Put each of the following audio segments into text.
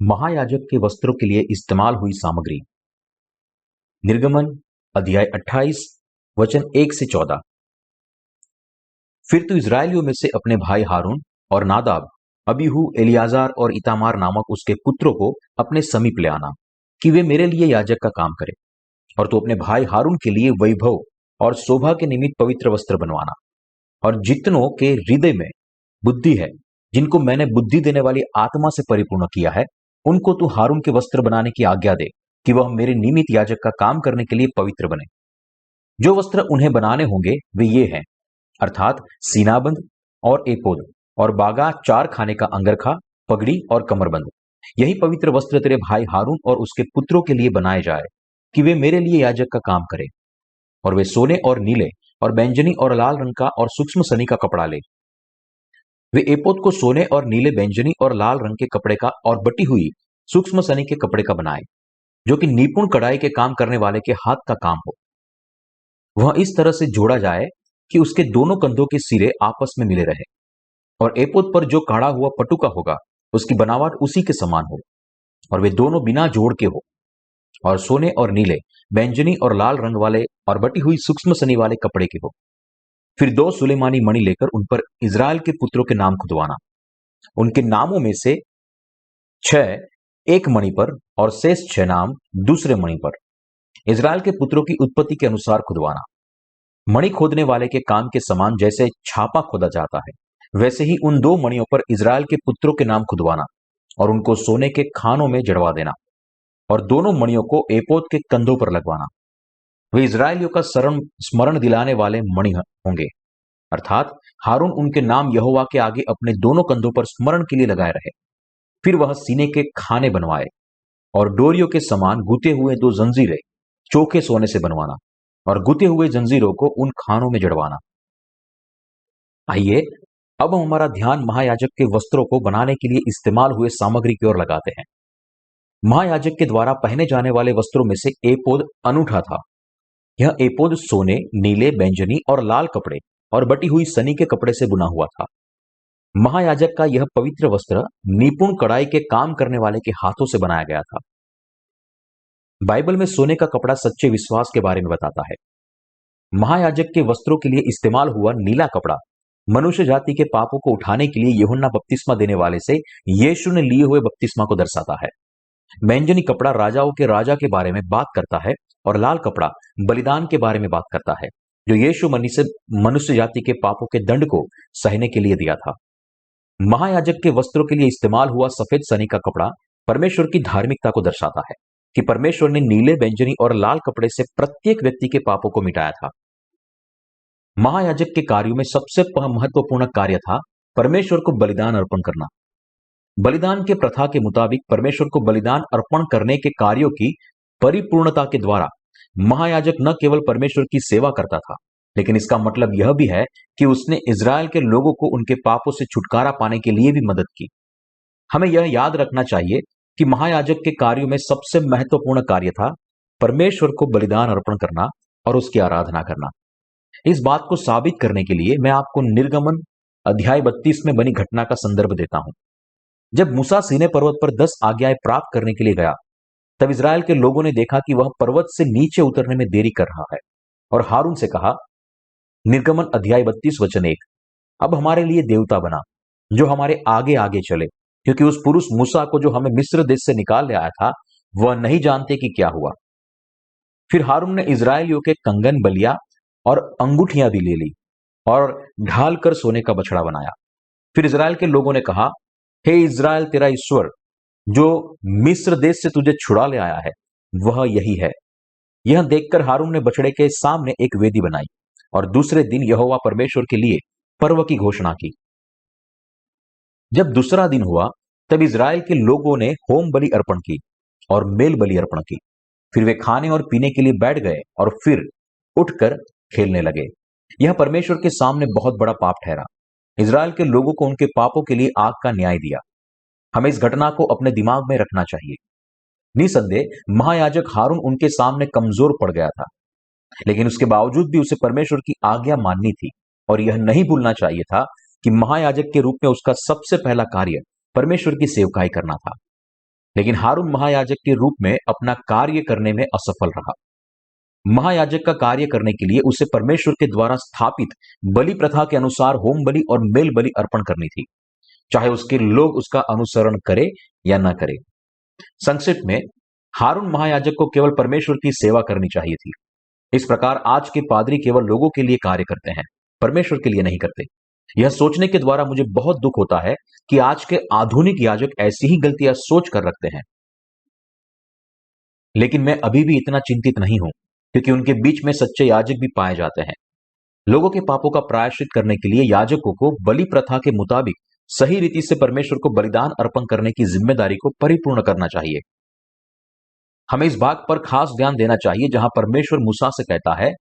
महायाजक के वस्त्रों के लिए इस्तेमाल हुई सामग्री। निर्गमन अध्याय 28 वचन 1 से 14। फिर तू इस्राएलियों में से अपने भाई हारून और नादाब, अबीहू, एलियाजार और इतामार नामक उसके पुत्रों को अपने समीप ले आना कि वे मेरे लिए याजक का काम करें। और तू अपने भाई हारून के लिए वैभव और शोभा के निमित्त पवित्र वस्त्र बनवाना। और जितनों के हृदय में बुद्धि है, जिनको मैंने बुद्धि देने वाली आत्मा से परिपूर्ण किया है, उनको तू हारून के वस्त्र बनाने की आज्ञा दे कि वह मेरे निमित्त याजक का काम करने के लिए पवित्र बने। जो वस्त्र उन्हें बनाने होंगे वे ये हैं, अर्थात सीनाबंद और एपोद और बागा, 4 खाने का अंगरखा, पगड़ी और कमरबंद। यही पवित्र वस्त्र तेरे भाई हारून और उसके पुत्रों के लिए बनाए जाए कि वे मेरे लिए याजक का काम करें। और वे सोने और नीले और बैंजनी और लाल रंग का और सूक्ष्म सनी का कपड़ा ले। वे एपोद को सोने और नीले, बैंजनी और लाल रंग के कपड़े का और बटी हुई सूक्ष्म सनी के कपड़े का बनाए, जो कि निपुण कढ़ाई के काम करने वाले के हाथ का काम हो। वह इस तरह से जोड़ा जाए कि उसके दोनों कंधों के सिरे आपस में मिले रहे। और एपोद पर जो काढ़ा हुआ पटुका होगा, उसकी बनावट उसी के समान हो, और वे दोनों बिना जोड़ के हो, और सोने और नीले, बैंजनी और लाल रंग वाले और बटी हुई सूक्ष्म सनी वाले कपड़े के हो। फिर 2 सुलेमानी मणि लेकर उन पर इस्राएल के पुत्रों के नाम खुदवाना। उनके नामों में से 6 एक मणि पर और शेष 6 नाम दूसरे मणि पर, इस्राएल के पुत्रों की उत्पत्ति के अनुसार खुदवाना। मणि खोदने वाले के काम के समान जैसे छापा खोदा जाता है, वैसे ही उन 2 मणियों पर इस्राएल के पुत्रों के नाम खुदवाना और उनको सोने के खानों में जड़वा देना। और दोनों मणियों को एपोद के कंधों पर लगवाना। वे इस्राएलियों का स्मरण दिलाने वाले मणि होंगे, अर्थात हारून उनके नाम यहोवा के आगे अपने दोनों कंधों पर स्मरण के लिए लगाए रहे। फिर वह सीने के खाने बनवाए और डोरियों के समान गुथे हुए 2 जंजीरें चोखे सोने से बनवाना और गुथे हुए जंजीरों को उन खानों में जड़वाना। आइए अब हम हमारा ध्यान महायाजक के वस्त्रों को बनाने के लिए इस्तेमाल हुए सामग्री की ओर लगाते हैं। महायाजक के द्वारा पहने जाने वाले वस्त्रों में से एपोद अनूठा था। यह एपोद सोने, नीले, बैंजनी और लाल कपड़े और बटी हुई सनी के कपड़े से बुना हुआ था। महायाजक का यह पवित्र वस्त्र निपुण कढ़ाई के काम करने वाले के हाथों से बनाया गया था। बाइबल में सोने का कपड़ा सच्चे विश्वास के बारे में बताता है। महायाजक के वस्त्रों के लिए इस्तेमाल हुआ नीला कपड़ा मनुष्य जाति के पापों को उठाने के लिए यूहन्ना बपतिस्मा देने वाले से यीशु ने लिए हुए बपतिस्मा को दर्शाता है। बैंजनी कपड़ा राजाओं के राजा के बारे में बात करता है और लाल कपड़ा बलिदान के बारे में बात करता है, जो यीशु मनुष्य जाति के पापों के दंड को सहने के लिए दिया था। महायाजक के वस्त्रों के लिए इस्तेमाल हुआ सफेद सनी का कपड़ा परमेश्वर की धार्मिकता को दर्शाता है कि परमेश्वर ने नीले, बैंजनी और लाल कपड़े से प्रत्येक व्यक्ति के पापों को मिटाया था। महायाजक के कार्यों में सबसे महत्वपूर्ण कार्य था परमेश्वर को बलिदान अर्पण करना। बलिदान के प्रथा के मुताबिक परमेश्वर को बलिदान अर्पण करने के कार्यों की परिपूर्णता के द्वारा महायाजक न केवल परमेश्वर की सेवा करता था, लेकिन इसका मतलब यह भी है कि उसने इज़राइल के लोगों को उनके पापों से छुटकारा पाने के लिए भी मदद की। हमें यह याद रखना चाहिए कि महायाजक के कार्यों में सबसे महत्वपूर्ण कार्य था परमेश्वर को बलिदान अर्पण करना और उसकी आराधना करना। इस बात को साबित करने के लिए मैं आपको निर्गमन अध्याय 32 में बनी घटना का संदर्भ देता हूं। जब मूसा सीनै पर्वत पर 10 आज्ञाएं प्राप्त करने के लिए गया, तब इज़राइल के लोगों ने देखा कि वह पर्वत से नीचे उतरने में देरी कर रहा है और हारून से कहा, निर्गमन अध्याय 32 वचन 1, अब हमारे लिए देवता बना जो हमारे आगे आगे चले, क्योंकि उस पुरुष मूसा को जो हमें मिस्र देश से निकाल ले आया था, वह नहीं जानते कि क्या हुआ। फिर हारून ने इज़राइलियों के कंगन, बलिया और अंगूठियां भी ले ली और ढाल कर सोने का बछड़ा बनाया। फिर इज़राइल के लोगों ने कहा, हे इज़राइल, तेरा ईश्वर जो मिस्र देश से तुझे छुड़ा ले आया है, वह यही है। यह देखकर हारून ने बछड़े के सामने एक वेदी बनाई और दूसरे दिन यहोवा परमेश्वर के लिए पर्व की घोषणा की। जब दूसरा दिन हुआ, तब इज़राइल के लोगों ने होम बलि अर्पण की और मेल बलि अर्पण की। फिर वे खाने और पीने के लिए बैठ गए और फिर उठकर खेलने लगे। यह परमेश्वर के सामने बहुत बड़ा पाप ठहरा। इज़राइल के लोगों को उनके पापों के लिए आग का न्याय दिया। हमें इस घटना को अपने दिमाग में रखना चाहिए। निसंदेह महायाजक हारून उनके सामने कमजोर पड़ गया था, लेकिन उसके बावजूद भी उसे परमेश्वर की आज्ञा माननी थी और यह नहीं भूलना चाहिए था कि महायाजक के रूप में उसका सबसे पहला कार्य परमेश्वर की सेवकाई करना था। लेकिन हारून महायाजक के रूप में अपना कार्य करने में असफल रहा। महायाजक का कार्य करने के लिए उसे परमेश्वर के द्वारा स्थापित बलि प्रथा के अनुसार होम बलि और मेल बलि अर्पण करनी थी, चाहे उसके लोग उसका अनुसरण करें या न करें। संक्षिप्त में, हारून महायाजक को केवल परमेश्वर की सेवा करनी चाहिए थी। इस प्रकार आज के पादरी केवल लोगों के लिए कार्य करते हैं, परमेश्वर के लिए नहीं करते। यह सोचने के द्वारा मुझे बहुत दुख होता है कि आज के आधुनिक याजक ऐसी ही गलतियां सोच कर रखते हैं। लेकिन मैं अभी भी इतना चिंतित नहीं हूं, क्योंकि उनके बीच में सच्चे याजक भी पाए जाते हैं। लोगों के पापों का प्रायश्चित करने के लिए याजकों को बलि प्रथा के मुताबिक सही रीति से परमेश्वर को बलिदान अर्पण करने की जिम्मेदारी को परिपूर्ण करना चाहिए। हमें इस बात पर खास ध्यान देना चाहिए जहां परमेश्वर मूसा से कहता है,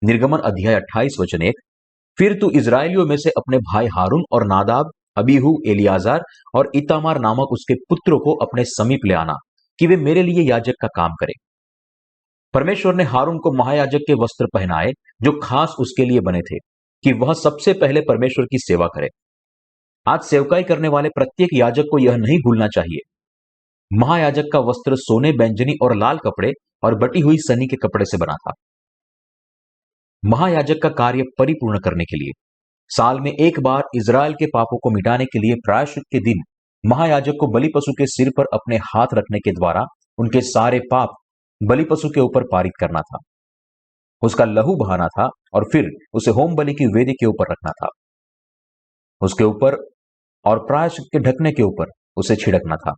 निर्गमन अध्याय 28 वचन 1, फिर तू इजरायलियों में से अपने भाई हारून और नादाब, अबीहू, एलियाजार और इतामार नामक उसके पुत्रों को अपने समीप ले आना कि वे मेरे लिए याजक का काम करें। परमेश्वर ने हारून को महायाजक के वस्त्र पहनाए जो खास उसके लिए बने थे, कि वह सबसे पहले परमेश्वर की सेवा करे। आज सेवकाई करने वाले प्रत्येक याजक को यह नहीं भूलना चाहिए। महायाजक का वस्त्र सोने, बैंजनी और लाल कपड़े और बटी हुई सनी के कपड़े से बना था। महायाजक का कार्य परिपूर्ण करने के लिए साल में एक बार इजराइल के पापों को मिटाने के लिए प्रायश्चित के दिन महायाजक को बलि पशु के सिर पर अपने हाथ रखने के द्वारा उनके सारे पाप बलि पशु के ऊपर पारित करना था। उसका लहू बहाना था और फिर उसे होम बलि की वेदी के ऊपर रखना था। उसके ऊपर और प्रायश्चित के ढकने के ऊपर उसे छिड़कना था।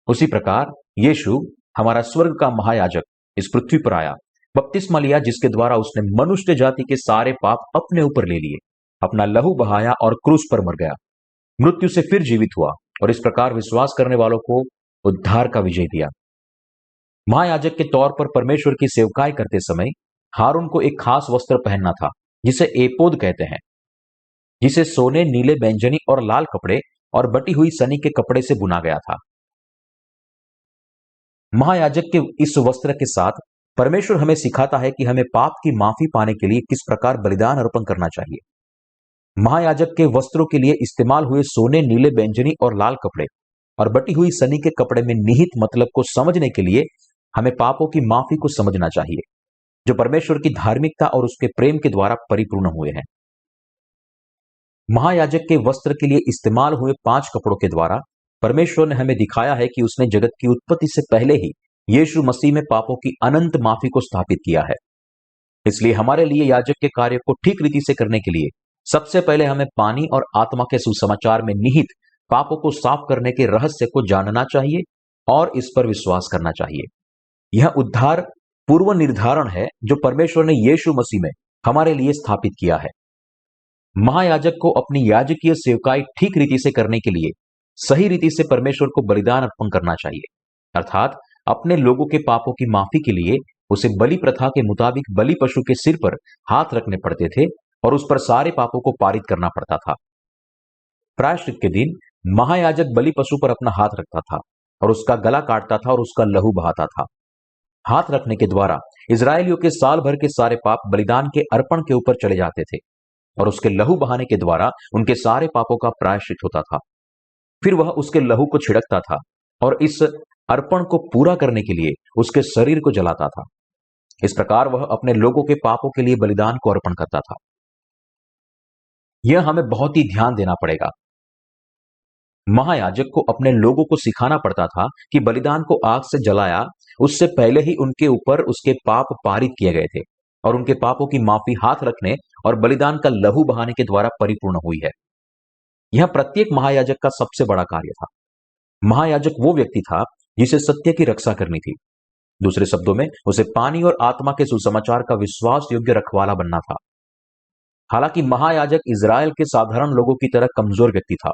उसी प्रकार यीशु, हमारा स्वर्ग का महायाजक, इस पृथ्वी पर आया, बपतिस्मा लिया, जिसके द्वारा उसने मनुष्य जाति के सारे पाप अपने ऊपर ले लिए, अपना लहू बहाया और क्रूस पर मर गया, मृत्यु से फिर जीवित हुआ और इस प्रकार विश्वास करने वालों को उद्धार का विजय दिया। महायाजक के तौर पर परमेश्वर की सेवकाई करते समय हारून को एक खास वस्त्र पहनना था, जिसे एपोद कहते हैं, जिसे सोने, नीले, बैंजनी और लाल कपड़े और बटी हुई सनी के कपड़े से बुना गया था। महायाजक के इस वस्त्र के साथ परमेश्वर हमें सिखाता है कि हमें पाप की माफी पाने के लिए किस प्रकार बलिदान अर्पण करना चाहिए। महायाजक के वस्त्रों के लिए इस्तेमाल हुए सोने, नीले, बैंजनी और लाल कपड़े और बटी हुई सनी के कपड़े में निहित मतलब को समझने के लिए हमें पापों की माफी को समझना चाहिए, जो परमेश्वर की धार्मिकता और उसके प्रेम के द्वारा परिपूर्ण हुए हैं। महायाजक के वस्त्र के लिए इस्तेमाल हुए 5 कपड़ों के द्वारा परमेश्वर ने हमें दिखाया है कि उसने जगत की उत्पत्ति से पहले ही यीशु मसीह में पापों की अनंत माफी को स्थापित किया है। इसलिए हमारे लिए याजक के कार्य को ठीक रीति से करने के लिए सबसे पहले हमें पानी और आत्मा के सुसमाचार में निहित पापों को साफ करने के रहस्य को जानना चाहिए और इस पर विश्वास करना चाहिए। यह उद्धार पूर्व निर्धारण है जो परमेश्वर ने यीशु मसीह में हमारे लिए स्थापित किया है। महायाजक को अपनी याजकीय सेवकाई ठीक रीति से करने के लिए सही रीति से परमेश्वर को बलिदान अर्पण करना चाहिए, अर्थात अपने लोगों के पापों की माफी के लिए उसे बलि प्रथा के मुताबिक बलि पशु के सिर पर हाथ रखने पड़ते थे और उस पर सारे पापों को पारित करना पड़ता था। प्रायश्चित के दिन महायाजक बलि पशु पर अपना हाथ रखता था और उसका गला काटता था और उसका लहू बहाता था। हाथ रखने के द्वारा इजरायलियों के साल भर के सारे पाप बलिदान के अर्पण के ऊपर चले जाते थे और उसके लहू बहाने के द्वारा उनके सारे पापों का प्रायश्चित होता था। फिर वह उसके लहू को छिड़कता था और इस अर्पण को पूरा करने के लिए उसके शरीर को जलाता था। इस प्रकार वह अपने लोगों के पापों के लिए बलिदान को अर्पण करता था। यह हमें बहुत ही ध्यान देना पड़ेगा। महायाजक को अपने लोगों को सिखाना पड़ता था कि बलिदान को आग से जलाया उससे पहले ही उनके ऊपर उसके पाप पारित किए गए थे और उनके पापों की माफी हाथ रखने और बलिदान का लहू बहाने के द्वारा परिपूर्ण हुई है। यह प्रत्येक महायाजक का सबसे बड़ा कार्य था। महायाजक वो व्यक्ति था जिसे सत्य की रक्षा करनी थी। दूसरे शब्दों में, उसे पानी और आत्मा के सुसमाचार का विश्वास योग्य रखवाला बनना था। हालांकि महायाजक इजराइल के साधारण लोगों की तरह कमजोर व्यक्ति था,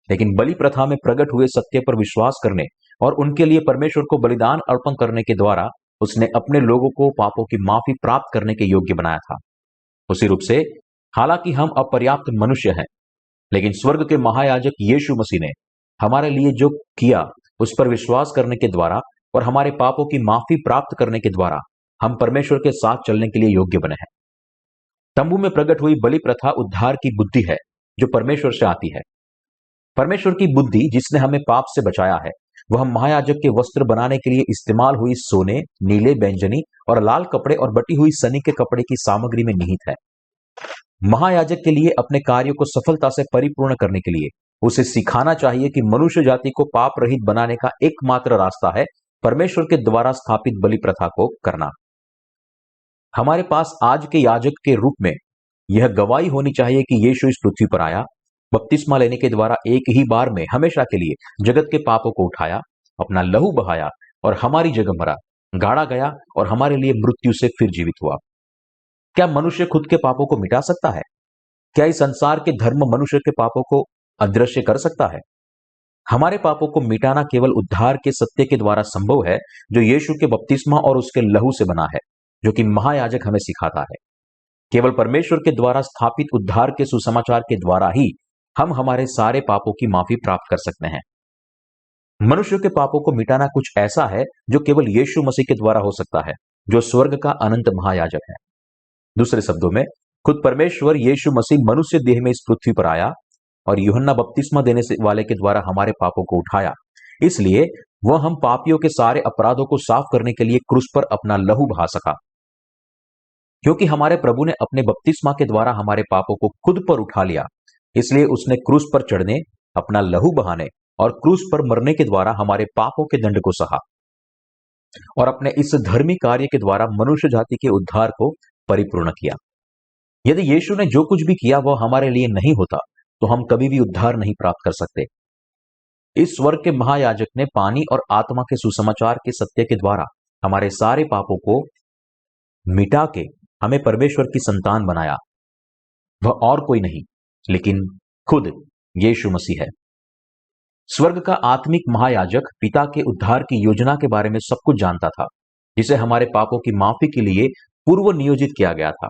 लेकिन बलि प्रथा में प्रकट हुए सत्य पर विश्वास करने और उनके लिए परमेश्वर को बलिदान अर्पण करने के द्वारा उसने अपने लोगों को पापों की माफी प्राप्त करने के योग्य बनाया था। उसी रूप से, हालांकि हम अपर्याप्त मनुष्य हैं, लेकिन स्वर्ग के महायाजक यीशु मसीह ने हमारे लिए जो किया उस पर विश्वास करने के द्वारा और हमारे पापों की माफी प्राप्त करने के द्वारा हम परमेश्वर के साथ चलने के लिए योग्य बने हैं। तंबू में प्रकट हुई बलि प्रथा उद्धार की बुद्धि है जो परमेश्वर से आती है। परमेश्वर की बुद्धि जिसने हमें पाप से बचाया है वह महायाजक के वस्त्र बनाने के लिए इस्तेमाल हुई सोने, नीले, बैंगनी और लाल कपड़े और बटी हुई सनी के कपड़े की सामग्री में निहित है। महायाजक के लिए अपने कार्यों को सफलता से परिपूर्ण करने के लिए उसे सिखाना चाहिए कि मनुष्य जाति को पाप रहित बनाने का एकमात्र रास्ता है परमेश्वर के द्वारा स्थापित बलि प्रथा को करना। हमारे पास आज के याजक के रूप में यह गवाही होनी चाहिए कि यीशु इस पृथ्वी पर आया, बपतिस्मा लेने के द्वारा एक ही बार में हमेशा के लिए जगत के पापों को उठाया, अपना लहू बहाया और हमारी जगह मरा, गाड़ा गया और हमारे लिए मृत्यु से फिर जीवित हुआ। क्या मनुष्य खुद के पापों को मिटा सकता है? क्या इस संसार के धर्म मनुष्य के पापों को अदृश्य कर सकता है? हमारे पापों को मिटाना केवल उद्धार के सत्य के द्वारा संभव है, जो यीशु के बपतिस्मा और उसके लहू से बना है, जो कि महायाजक हमें सिखाता है। केवल परमेश्वर के द्वारा स्थापित उद्धार के सुसमाचार के द्वारा ही हम हमारे सारे पापों की माफी प्राप्त कर सकते हैं। मनुष्य के पापों को मिटाना कुछ ऐसा है जो केवल यीशु मसीह के द्वारा हो सकता है, जो स्वर्ग का अनंत महायाजक है। दूसरे शब्दों में, खुद परमेश्वर यीशु मसीह मनुष्य देह में इस पृथ्वी पर आया और यूहन्ना बपतिस्मा देने वाले के द्वारा हमारे पापों को उठाया। इसलिए वह हम पापियों के सारे अपराधों को साफ करने के लिए क्रूस पर अपना लहू बहा सका। क्योंकि हमारे प्रभु ने अपने बपतिस्मा के द्वारा हमारे पापों को खुद पर उठा लिया, इसलिए उसने क्रूस पर चढ़ने, अपना लहू बहाने और क्रूस पर मरने के द्वारा हमारे पापों के दंड को सहा और अपने इस धर्मी कार्य के द्वारा मनुष्य जाति के उद्धार को परिपूर्ण किया। यदि यीशु ने जो कुछ भी किया वह हमारे लिए नहीं होता, तो हम कभी भी उद्धार नहीं प्राप्त कर सकते। इस स्वर्ग के महायाजक ने पानी और आत्मा के सुसमाचार के सत्य के द्वारा हमारे सारे पापों को मिटा के हमें परमेश्वर की संतान बनाया। वह और कोई नहीं लेकिन खुद यीशु मसीह है। स्वर्ग का आत्मिक महायाजक पिता के उद्धार की योजना के बारे में सब कुछ जानता था, जिसे हमारे पापों की माफी के लिए पूर्व नियोजित किया गया था।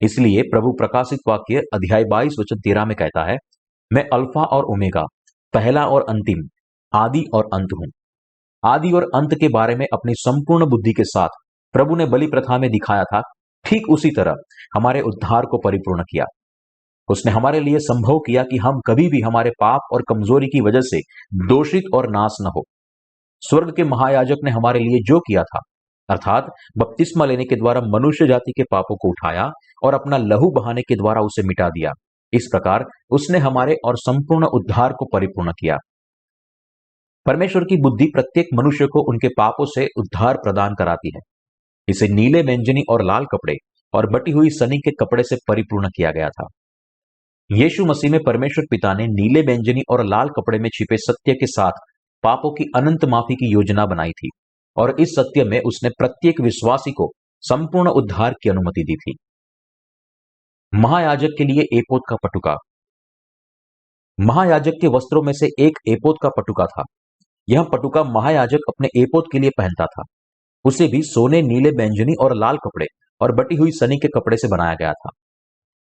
इसलिए प्रभु प्रकाशित वाक्य अध्याय 22 वचन 13 में कहता है, मैं अल्फा और ओमेगा, पहला और अंतिम, आदि और अंत हूं। आदि और अंत के बारे में अपनी संपूर्ण बुद्धि के साथ प्रभु ने बलि प्रथा में दिखाया था। ठीक उसी तरह हमारे उद्धार को परिपूर्ण किया। उसने हमारे लिए संभव किया कि हम कभी भी हमारे पाप और कमजोरी की वजह से दोषित और नाश न हो। स्वर्ग के महायाजक ने हमारे लिए जो किया था, अर्थात बपतिस्मा लेने के द्वारा मनुष्य जाति के पापों को उठाया और अपना लहू बहाने के द्वारा उसे मिटा दिया। इस प्रकार उसने हमारे और संपूर्ण उद्धार को परिपूर्ण किया। परमेश्वर की बुद्धि प्रत्येक मनुष्य को उनके पापों से उद्धार प्रदान कराती है। इसे नीले, बैंगनी और लाल कपड़े और बटी हुई सनी के कपड़े से परिपूर्ण किया गया था। यीशु मसीह में परमेश्वर पिता ने नीले, बैंगनी और लाल कपड़े में छिपे सत्य के साथ पापों की अनंत माफी की योजना बनाई थी और इस सत्य में उसने प्रत्येक विश्वासी को संपूर्ण उद्धार की अनुमति दी थी। महायाजक के लिए एपोद का पटुका। महायाजक के वस्त्रों में से एक एपोद का पटुका था। यह पटुका महायाजक अपने एपोद के लिए पहनता था। उसे भी सोने, नीले, बैंगनी और लाल कपड़े और बटी हुई सनी के कपड़े से बनाया गया था।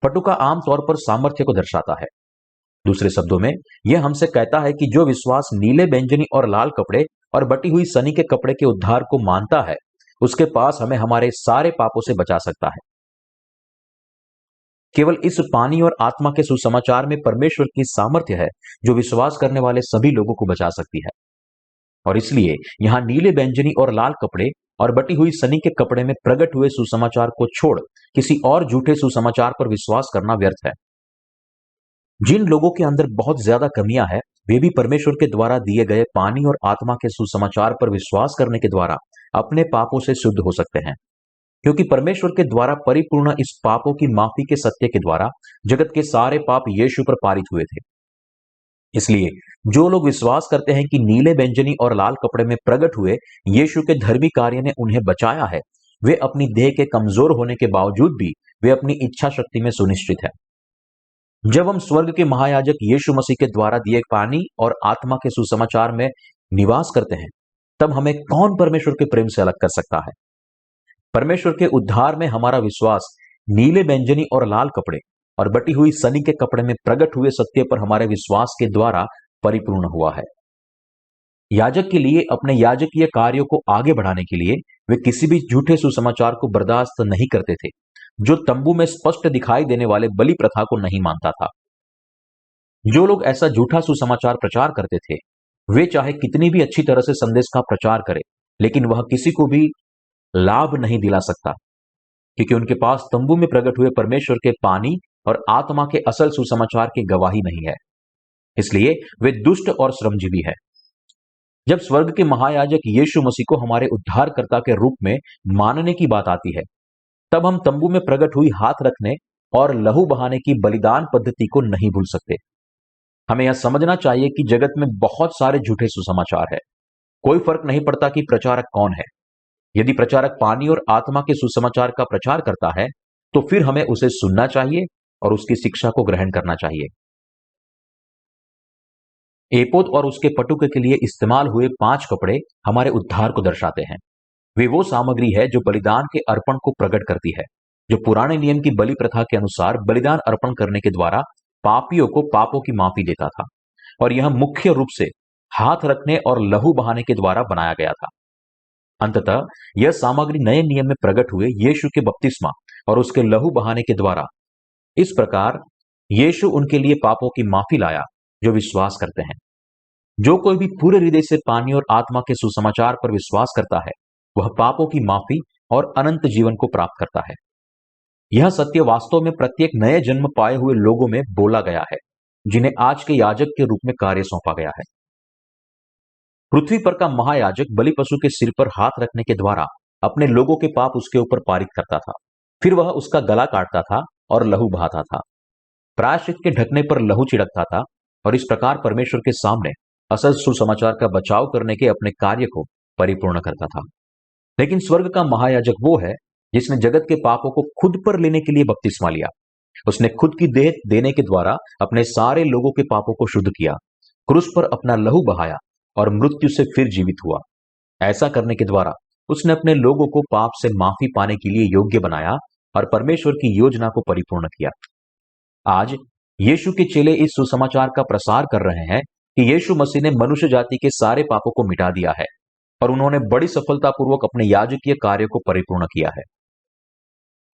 पटुका आमतौर पर सामर्थ्य को दर्शाता है। दूसरे शब्दों में यह हमसे कहता है कि जो विश्वास नीले, बैंगनी और लाल कपड़े और बटी हुई सनी के कपड़े के उद्धार को मानता है, उसके पास हमें हमारे सारे पापों से बचा सकता है। केवल इस पानी और आत्मा के सुसमाचार में परमेश्वर की सामर्थ्य है, जो विश्वास करने वाले सभी लोगों को बचा सकती है। और इसलिए यहां नीले, बैंगनी और लाल कपड़े और बटी हुई सनी के कपड़े में प्रकट हुए सुसमाचार को छोड़ किसी और झूठे सुसमाचार पर विश्वास करना व्यर्थ है। जिन लोगों के अंदर बहुत ज्यादा कमियां हैं, वे भी परमेश्वर के द्वारा दिए गए पानी और आत्मा के सुसमाचार पर विश्वास करने के द्वारा अपने पापों से शुद्ध हो सकते हैं, क्योंकि परमेश्वर के द्वारा परिपूर्ण इस पापों की माफी के सत्य के द्वारा जगत के सारे पाप यीशु पर पारित हुए थे। इसलिए जो लोग विश्वास करते हैं कि नीले, बैंगनी और लाल कपड़े में प्रकट हुए यीशु के धर्मी कार्य ने उन्हें बचाया है, वे अपनी देह के कमजोर होने के बावजूद भी वे अपनी इच्छा शक्ति में सुनिश्चित है। जब हम स्वर्ग के महायाजक यीशु मसीह के द्वारा दिए पानी और आत्मा के सुसमाचार में निवास करते हैं, तब हमें कौन परमेश्वर के प्रेम से अलग कर सकता है? परमेश्वर के उद्धार में हमारा विश्वास नीले, बैंगनी और लाल कपड़े और बटी हुई सनी के कपड़े में प्रकट हुए सत्य पर हमारे विश्वास के द्वारा परिपूर्ण हुआ है। याजक के लिए अपने याजकीय कार्यों को आगे बढ़ाने के लिए वे किसी भी झूठे सुसमाचार को बर्दाश्त नहीं करते थे, जो तंबू में स्पष्ट दिखाई देने वाले बलि प्रथा को नहीं मानता था। जो लोग ऐसा झूठा सुसमाचार प्रचार करते थे, वे चाहे कितनी भी अच्छी तरह से संदेश का प्रचार करें, लेकिन वह किसी को भी लाभ नहीं दिला सकता, क्योंकि उनके पास तंबू में प्रकट हुए परमेश्वर के पानी और आत्मा के असल सुसमाचार की गवाही नहीं है। इसलिए वे दुष्ट और श्रमजीवी है। जब स्वर्ग के महायाजक यीशु मसीह को हमारे उद्धारकर्ता के रूप में मानने की बात आती है, तब हम तंबू में प्रकट हुई हाथ रखने और लहू बहाने की बलिदान पद्धति को नहीं भूल सकते। हमें यह समझना चाहिए कि जगत में बहुत सारे झूठे सुसमाचार है। कोई फर्क नहीं पड़ता कि प्रचारक कौन है। यदि प्रचारक पानी और आत्मा के सुसमाचार का प्रचार करता है, तो फिर हमें उसे सुनना चाहिए और उसकी शिक्षा को ग्रहण करना चाहिए। एपोद और उसके पटुके के लिए इस्तेमाल हुए 5 कपड़े हमारे उद्धार को दर्शाते हैं। वे वो सामग्री है जो बलिदान के अर्पण को प्रकट करती है, जो पुराने नियम की बलि प्रथा के अनुसार बलिदान अर्पण करने के द्वारा पापियों को पापों की माफी देता था। और यह मुख्य रूप से हाथ रखने और लहू बहाने के द्वारा बनाया गया था। अंततः यह सामग्री नए नियम में प्रकट हुए यीशु के बपतिस्मा और उसके लहू बहाने के द्वारा। इस प्रकार यीशु उनके लिए पापों की माफी लाया जो विश्वास करते हैं। जो कोई भी पूरे हृदय से पानी और आत्मा के सुसमाचार पर विश्वास करता है, वह पापों की माफी और अनंत जीवन को प्राप्त करता है। यह सत्य वास्तव में प्रत्येक नए जन्म पाए हुए लोगों में बोला गया है, जिन्हें आज के याजक के रूप में कार्य सौंपा गया है। पृथ्वी पर का महायाजक बलि पशु के सिर पर हाथ रखने के द्वारा अपने लोगों के पाप उसके ऊपर पारित करता था। फिर वह उसका गला काटता था और लहू बहाता था। प्रायश्चित के ढकने पर लहू छिड़कता था और इस प्रकार परमेश्वर के सामने असल सुसमाचार का बचाव करने के अपने कार्य को परिपूर्ण करता था। लेकिन स्वर्ग का महायाजक वो है जिसने जगत के पापों को खुद पर लेने के लिए बपतिस्मा लिया। उसने खुद की देह देने के द्वारा अपने सारे लोगों के पापों को शुद्ध किया, क्रूस पर अपना लहू बहाया और मृत्यु से फिर जीवित हुआ। ऐसा करने के द्वारा उसने अपने लोगों को पाप से माफी पाने के लिए योग्य बनाया और परमेश्वर की योजना को परिपूर्ण किया। आज यीशु के चेले इस सुसमाचार का प्रसार कर रहे हैं कि यीशु मसीह ने मनुष्य जाति के सारे पापों को मिटा दिया है और उन्होंने बड़ी सफलतापूर्वक अपने याजकीय कार्य को परिपूर्ण किया है।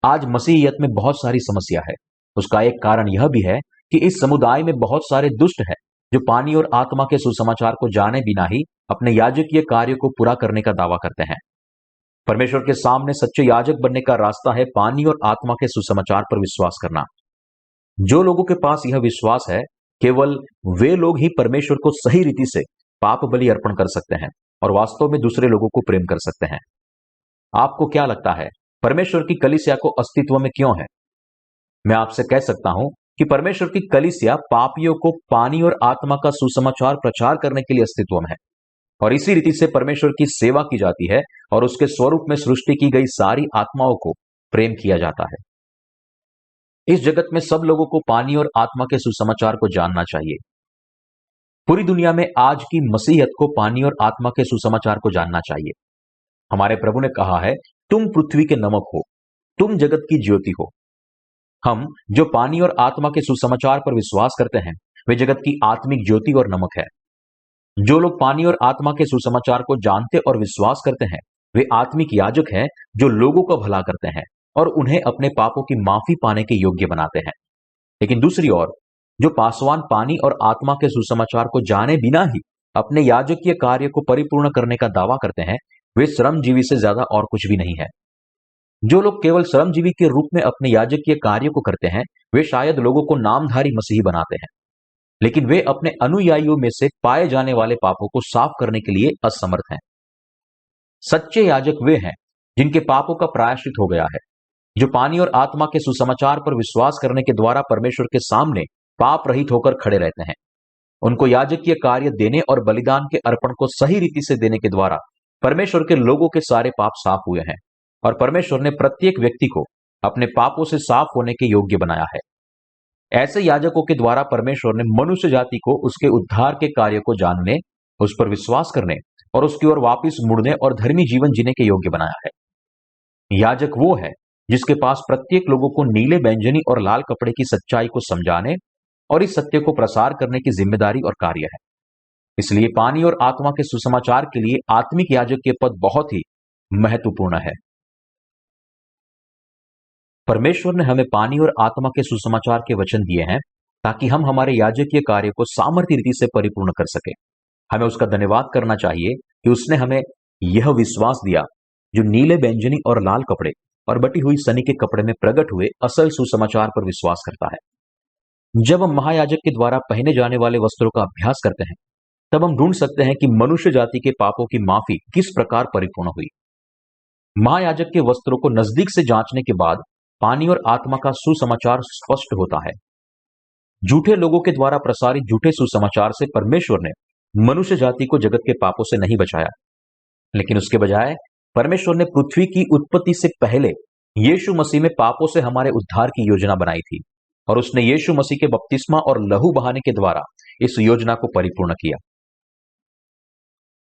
आज मसीहियत में बहुत सारी समस्या है। उसका एक कारण यह भी है कि इस समुदाय में बहुत सारे दुष्ट हैं जो पानी और आत्मा के सुसमाचार को जाने बिना ही अपने याजकीय कार्य को पूरा करने का दावा करते हैं। परमेश्वर के सामने सच्चे याजक बनने का रास्ता है पानी और आत्मा के सुसमाचार पर विश्वास करना। जो लोगों के पास यह विश्वास है, केवल वे लोग ही परमेश्वर को सही रीति से पाप बलि अर्पण कर सकते हैं और वास्तव में दूसरे लोगों को प्रेम कर सकते हैं। आपको क्या लगता है, परमेश्वर की कलीसिया को अस्तित्व में क्यों है? मैं आपसे कह सकता हूं कि परमेश्वर की कलीसिया पापियों को पानी और आत्मा का सुसमाचार प्रचार करने के लिए अस्तित्व में है और इसी रीति से परमेश्वर की सेवा की जाती है और उसके स्वरूप में सृष्टि की गई सारी आत्माओं को प्रेम किया जाता है। इस जगत में सब लोगों को पानी और आत्मा के सुसमाचार को जानना चाहिए। पूरी दुनिया में आज की मसीहत को पानी और आत्मा के सुसमाचार को जानना चाहिए। हमारे प्रभु ने कहा है, तुम पृथ्वी के नमक हो, तुम जगत की ज्योति हो। हम जो पानी और आत्मा के सुसमाचार पर विश्वास करते हैं, वे जगत की आत्मिक ज्योति और नमक है। जो लोग पानी और आत्मा के सुसमाचार को जानते और विश्वास करते हैं, वे आत्मिक याजक हैं जो लोगों का भला करते हैं और उन्हें अपने पापों की माफी पाने के योग्य बनाते हैं। लेकिन दूसरी ओर जो पासवान पानी और आत्मा के सुसमाचार को जाने बिना ही अपने याजकीय कार्य को परिपूर्ण करने का दावा करते हैं, वे श्रमजीवी से ज्यादा और कुछ भी नहीं है। जो लोग केवल श्रमजीवी के रूप में अपने याजकीय कार्य को करते हैं, वे शायद लोगों को नामधारी मसीही बनाते हैं, लेकिन वे अपने अनुयायियों में से पाए जाने वाले पापों को साफ करने के लिए असमर्थ हैं। सच्चे याजक वे हैं जिनके पापों का प्रायश्चित हो गया है, जो पानी और आत्मा के सुसमाचार पर विश्वास करने के द्वारा परमेश्वर के सामने पाप रहित होकर खड़े रहते हैं। उनको याजकीय कार्य देने और बलिदान के अर्पण को सही रीति से देने के द्वारा परमेश्वर के लोगों के सारे पाप साफ हुए हैं और परमेश्वर ने प्रत्येक व्यक्ति को अपने पापों से साफ होने के योग्य बनाया है। ऐसे याजकों के द्वारा परमेश्वर ने मनुष्य जाति को उसके उद्धार के कार्य को जानने, उस पर विश्वास करने और उसकी ओर वापिस मुड़ने और धर्मी जीवन जीने के योग्य बनाया है। याजक वो है जिसके पास प्रत्येक लोगों को नीले, बैंजनी और लाल कपड़े की सच्चाई को समझाने और इस सत्य को प्रसार करने की जिम्मेदारी और कार्य है। इसलिए पानी और आत्मा के सुसमाचार के लिए आत्मिक याजक के पद बहुत ही महत्वपूर्ण है। परमेश्वर ने हमें पानी और आत्मा के सुसमाचार के वचन दिए हैं ताकि हम हमारे याजकीय कार्य को सामर्थ्य रीति से परिपूर्ण कर सके। हमें उसका धन्यवाद करना चाहिए कि उसने हमें यह विश्वास दिया जो नीले बैंजनी और लाल कपड़े और बटी हुई सनी के कपड़े में प्रकट हुए असल सुसमाचार पर विश्वास करता है। जब हम महायाजक के द्वारा पहने जाने वाले वस्त्रों का अभ्यास करते हैं, तब हम ढूंढ सकते हैं कि मनुष्य जाति के पापों की माफी किस प्रकार परिपूर्ण हुई। महायाजक के वस्त्रों को नजदीक से जांचने के बाद पानी और आत्मा का सुसमाचार स्पष्ट होता है। झूठे लोगों के द्वारा प्रसारित झूठे सुसमाचार से परमेश्वर ने मनुष्य जाति को जगत के पापों से नहीं बचाया, लेकिन उसके बजाय परमेश्वर ने पृथ्वी की उत्पत्ति से पहले यीशु मसीह में पापों से हमारे उद्धार की योजना बनाई थी, और उसने यीशु मसीह के बपतिस्मा और लहू बहाने के द्वारा इस योजना को परिपूर्ण किया।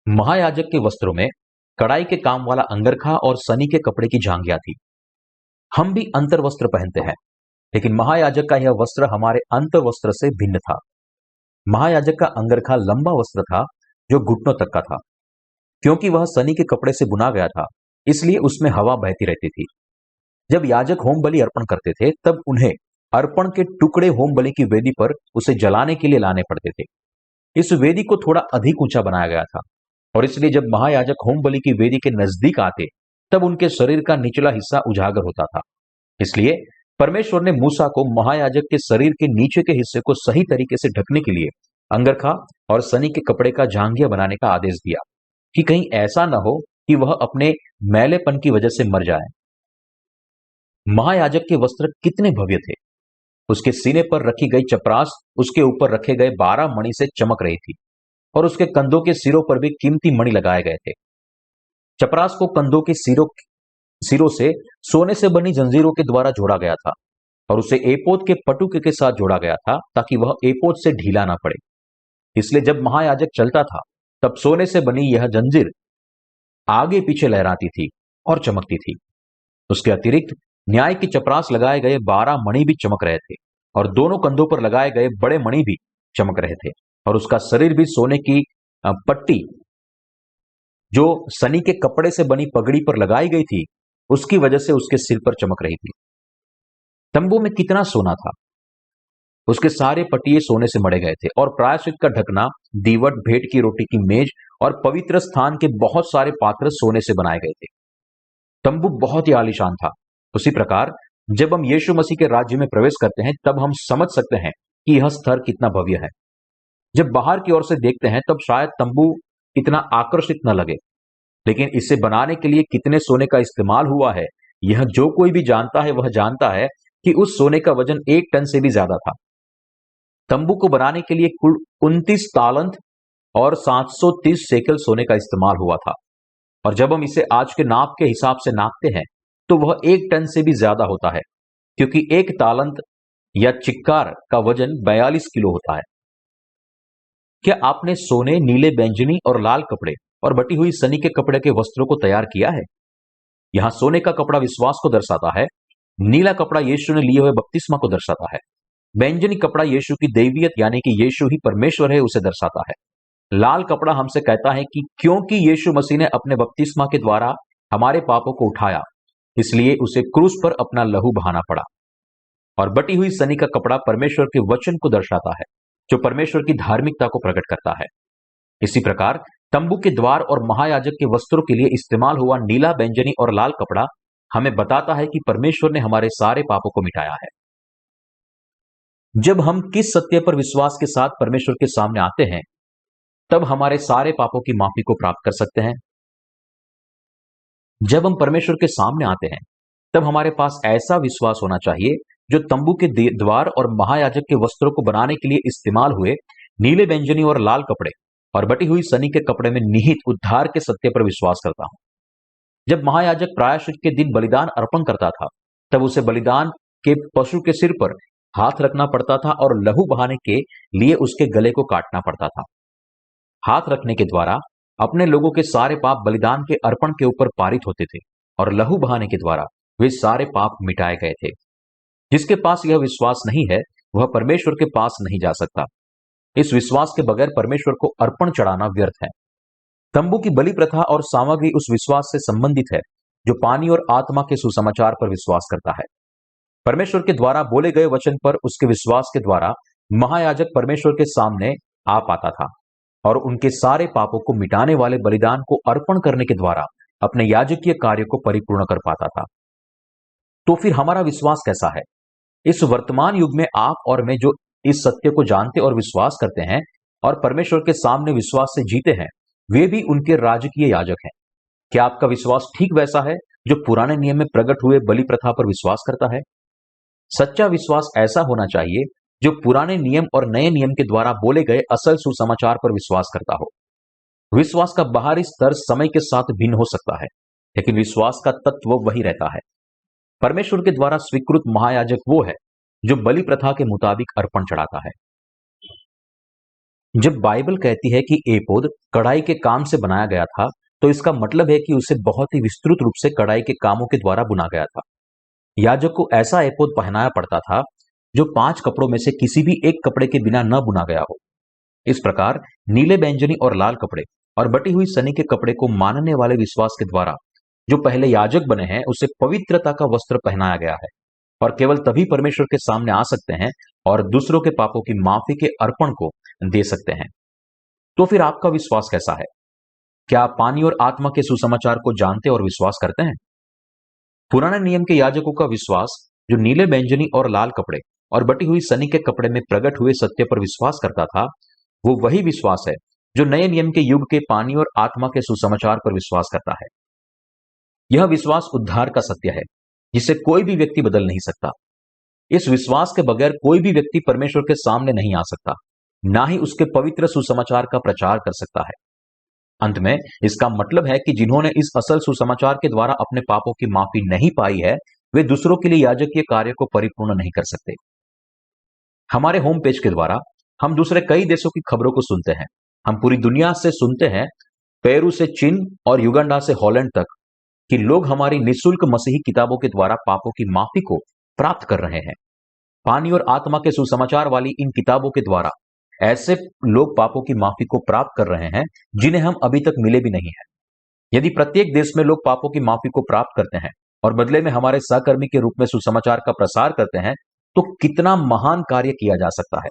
महायाजक के वस्त्रों में कढ़ाई के काम वाला अंगरखा और सनी के कपड़े की जांघिया थी। हम भी अंतर वस्त्र पहनते हैं, लेकिन महायाजक का यह वस्त्र हमारे अंतर वस्त्र से भिन्न था। महायाजक का अंगरखा लंबा वस्त्र था जो घुटनों तक का था। क्योंकि वह सनी के कपड़े से बुना गया था, इसलिए उसमें हवा बहती रहती थी। जब याजक होम बलि अर्पण करते थे, तब उन्हें अर्पण के टुकड़े होम बलि की वेदी पर उसे जलाने के लिए लाने पड़ते थे। इस वेदी को थोड़ा अधिक ऊंचा बनाया गया था, और इसलिए जब महायाजक होम बलि की वेदी के नजदीक आते, तब उनके शरीर का निचला हिस्सा उजागर होता था। इसलिए परमेश्वर ने मूसा को महायाजक के शरीर के नीचे के हिस्से को सही तरीके से ढकने के लिए अंगरखा और सनी के कपड़े का जांघिया बनाने का आदेश दिया, कि कहीं ऐसा न हो कि वह अपने मैलेपन की वजह से मर जाए। महायाजक के वस्त्र कितने भव्य थे! उसके सीने पर रखी गई चपरास उसके ऊपर रखे गए 12 मणि से चमक रही थी, और उसके कंधों के सिरों पर भी कीमती मणि लगाए गए थे। चपरास को कंधों के सिरों से सोने से बनी जंजीरों के द्वारा जोड़ा गया था, और उसे एपोद के पटुके के साथ जोड़ा गया था, ताकि वह एपोद से ढीला ना पड़े। इसलिए जब महायाजक चलता था, तब सोने से बनी यह जंजीर आगे पीछे लहराती थी और चमकती थी। उसके अतिरिक्त न्याय की चपरास लगाए गए 12 मणि भी चमक रहे थे, और दोनों कंधों पर लगाए गए बड़े मणि भी चमक रहे थे, और उसका शरीर भी सोने की पट्टी जो सनी के कपड़े से बनी पगड़ी पर लगाई गई थी, उसकी वजह से उसके सिर पर चमक रही थी। तंबू में कितना सोना था! उसके सारे पटिये सोने से मढ़े गए थे, और प्रायश्चित का ढकना, दीवट, भेंट की रोटी की मेज और पवित्र स्थान के बहुत सारे पात्र सोने से बनाए गए थे। तंबू बहुत ही आलीशान था। उसी प्रकार जब हम यीशु मसीह के राज्य में प्रवेश करते हैं, तब हम समझ सकते हैं कि यह स्तर कितना भव्य है। जब बाहर की ओर से देखते हैं, तब शायद तंबू इतना आकर्षित न लगे, लेकिन इसे बनाने के लिए कितने सोने का इस्तेमाल हुआ है, यह जो कोई भी जानता है वह जानता है कि उस सोने का वजन 1 टन से भी ज्यादा था। तंबू को बनाने के लिए कुल 29 तालंत और 730 शेकल सोने का इस्तेमाल हुआ था, और जब हम इसे आज के नाप के हिसाब से नापते हैं, तो वह 1 टन से भी ज्यादा होता है, क्योंकि 1 तालंत या चिक्कार का वजन 42 किलो होता है। क्या आपने सोने, नीले, बैंगनी और लाल कपड़े और बटी हुई सनी के कपड़े के वस्त्रों को तैयार किया है? यहां सोने का कपड़ा विश्वास को दर्शाता है, नीला कपड़ा यीशु ने लिए हुए बपतिस्मा को दर्शाता है, बैंगनी कपड़ा यीशु की दैवियत यानी कि यीशु ही परमेश्वर है उसे दर्शाता है। लाल कपड़ा हमसे कहता है कि क्योंकि यीशु मसीह ने अपने बपतिस्मा के द्वारा हमारे पापों को उठाया, इसलिए उसे क्रूस पर अपना लहू बहाना पड़ा। और बटी हुई सनी का कपड़ा परमेश्वर के वचन को दर्शाता है, जो परमेश्वर की धार्मिकता को प्रकट करता है। इसी प्रकार तंबू के द्वार और महायाजक के वस्त्रों के लिए इस्तेमाल हुआ नीला, बैंगनी और लाल कपड़ा हमें बताता है कि परमेश्वर ने हमारे सारे पापों को मिटाया है। जब हम किस सत्य पर विश्वास के साथ परमेश्वर के सामने आते हैं, तब हमारे सारे पापों की माफी को प्राप्त कर सकते हैं। जब हम परमेश्वर के सामने आते हैं, तब हमारे पास ऐसा विश्वास होना चाहिए जो तंबू के द्वार और महायाजक के वस्त्रों को बनाने के लिए इस्तेमाल हुए नीले, बैंगनी और लाल कपड़े और बटी हुई सनी के कपड़े में निहित उद्धार के सत्य पर विश्वास करता हूं। जब महायाजक प्रायश्चित के दिन बलिदान अर्पण करता था, तब उसे बलिदान के पशु के सिर पर हाथ रखना पड़ता था और लहू बहाने के लिए उसके गले को काटना पड़ता था। हाथ रखने के द्वारा अपने लोगों के सारे पाप बलिदान के अर्पण के ऊपर पारित होते थे, और लहू बहाने के द्वारा वे सारे पाप मिटाए गए थे। जिसके पास यह विश्वास नहीं है, वह परमेश्वर के पास नहीं जा सकता। इस विश्वास के बगैर परमेश्वर को अर्पण चढ़ाना व्यर्थ है। तंबू की बलि प्रथा और सामग्री उस विश्वास से संबंधित है जो पानी और आत्मा के सुसमाचार पर विश्वास करता है। परमेश्वर के द्वारा बोले गए वचन पर उसके विश्वास के द्वारा महायाजक परमेश्वर के सामने आ पाता था। और उनके सारे पापों को मिटाने वाले बलिदान को अर्पण करने के द्वारा अपने याजकीय कार्य को परिपूर्ण कर पाता था। तो फिर हमारा विश्वास कैसा है? इस वर्तमान युग में आप और मैं जो इस सत्य को जानते और विश्वास करते हैं और परमेश्वर के सामने विश्वास से जीते हैं, वे भी उनके राजकीय याजक हैं। क्या आपका विश्वास ठीक वैसा है जो पुराने नियम में प्रकट हुए बलि प्रथा पर विश्वास करता है? सच्चा विश्वास ऐसा होना चाहिए जो पुराने नियम और नए नियम के द्वारा बोले गए असल सुसमाचार पर विश्वास करता हो। विश्वास का बाहरी स्तर समय के साथ भिन्न हो सकता है, लेकिन विश्वास का तत्व वही रहता है। परमेश्वर के द्वारा स्वीकृत महायाजक वो है जो बलि प्रथा के मुताबिक अर्पण चढ़ाता है। जब बाइबल कहती है कि एपोद कढ़ाई के काम से बनाया गया था, तो इसका मतलब है कि उसे बहुत ही विस्तृत रूप से कढ़ाई के कामों के द्वारा बुना गया था। याजक को ऐसा एपोद पहनाया पड़ता था जो 5 कपड़ों में से किसी भी एक कपड़े के बिना न बुना गया हो। इस प्रकार नीले, बैंगनी और लाल कपड़े और बटी हुई सनी के कपड़े को मानने वाले विश्वास के द्वारा जो पहले याजक बने हैं, उसे पवित्रता का वस्त्र पहनाया गया है और केवल तभी परमेश्वर के सामने आ सकते हैं और दूसरों के पापों की माफी के अर्पण को दे सकते हैं। तो फिर आपका विश्वास कैसा है? क्या आप पानी और आत्मा के सुसमाचार को जानते और विश्वास करते हैं? पुराने नियम के याजकों का विश्वास जो नीले, बैंगनी और लाल कपड़े और बटी हुई सनी के कपड़े में प्रकट हुए सत्य पर विश्वास करता था, वो वही विश्वास है जो नए नियम के युग के पानी और आत्मा के सुसमाचार पर विश्वास करता है। यह विश्वास उद्धार का सत्य है जिसे कोई भी व्यक्ति बदल नहीं सकता। इस विश्वास के बगैर कोई भी व्यक्ति परमेश्वर के सामने नहीं आ सकता, ना ही उसके पवित्र सुसमाचार का प्रचार कर सकता है। अंत में इसका मतलब है कि जिन्होंने इस असल सुसमाचार के द्वारा अपने पापों की माफी नहीं पाई है, वे दूसरों के लिए याजकीय कार्य को परिपूर्ण नहीं कर सकते। हमारे होम पेज के द्वारा हम दूसरे कई देशों की खबरों को सुनते हैं। हम पूरी दुनिया से सुनते हैं, पेरू से चीन और युगांडा से हॉलैंड तक, कि लोग हमारी निःशुल्क मसीही किताबों के द्वारा पापों की माफी को प्राप्त कर रहे हैं। पानी और आत्मा के सुसमाचार वाली इन किताबों के द्वारा ऐसे लोग पापों की माफी को प्राप्त कर रहे हैं जिन्हें हम अभी तक मिले भी नहीं है। यदि प्रत्येक देश में लोग पापों की माफी को प्राप्त करते हैं और बदले में हमारे सहकर्मी के रूप में सुसमाचार का प्रसार करते हैं, तो कितना महान कार्य किया जा सकता है।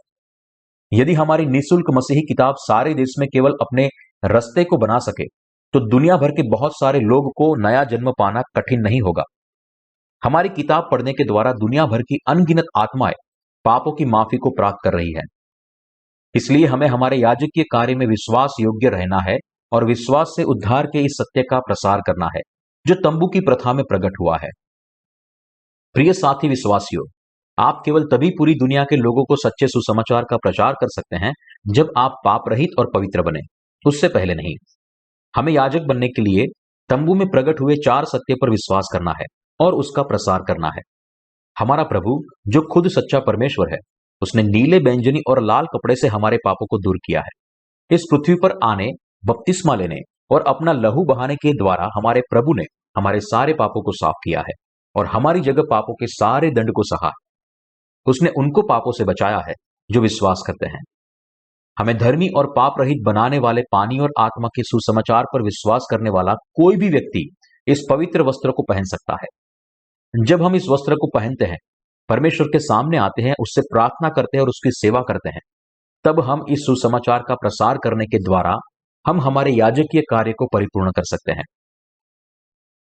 यदि हमारी निःशुल्क मसीही किताब सारे देश में केवल अपने रास्ते को बना सके, तो दुनिया भर के बहुत सारे लोग को नया जन्म पाना कठिन नहीं होगा। हमारी किताब पढ़ने के द्वारा दुनिया भर की अनगिनत आत्माएं पापों की माफी को प्राप्त कर रही है। इसलिए हमें हमारे याजकीय कार्य में विश्वास योग्य रहना है और विश्वास से उद्धार के इस सत्य का प्रसार करना है जो तंबू की प्रथा में प्रकट हुआ है। प्रिय साथी विश्वासियों, आप केवल तभी पूरी दुनिया के लोगों को सच्चे सुसमाचार का प्रचार कर सकते हैं जब आप पाप रहित और पवित्र बने, उससे पहले नहीं। हमें याजक बनने के लिए तंबू में प्रकट हुए 4 सत्य पर विश्वास करना है और उसका प्रसार करना है। हमारा प्रभु जो खुद सच्चा परमेश्वर है, उसने नीले, बैंगनी और लाल कपड़े से हमारे पापों को दूर किया है। इस पृथ्वी पर आने, बपतिस्मा लेने और अपना लहू बहाने के द्वारा हमारे प्रभु ने हमारे सारे पापों को साफ किया है और हमारी जगह पापों के सारे दंड को सहा। उसने उनको पापों से बचाया है जो विश्वास करते हैं। हमें धर्मी और पाप रहित बनाने वाले पानी और आत्मा के सुसमाचार पर विश्वास करने वाला कोई भी व्यक्ति इस पवित्र वस्त्र को पहन सकता है। जब हम इस वस्त्र को पहनते हैं, परमेश्वर के सामने आते हैं, उससे प्रार्थना करते हैं और उसकी सेवा करते हैं, तब हम इस सुसमाचार का प्रसार करने के द्वारा हम हमारे याजकीय कार्य को परिपूर्ण कर सकते हैं।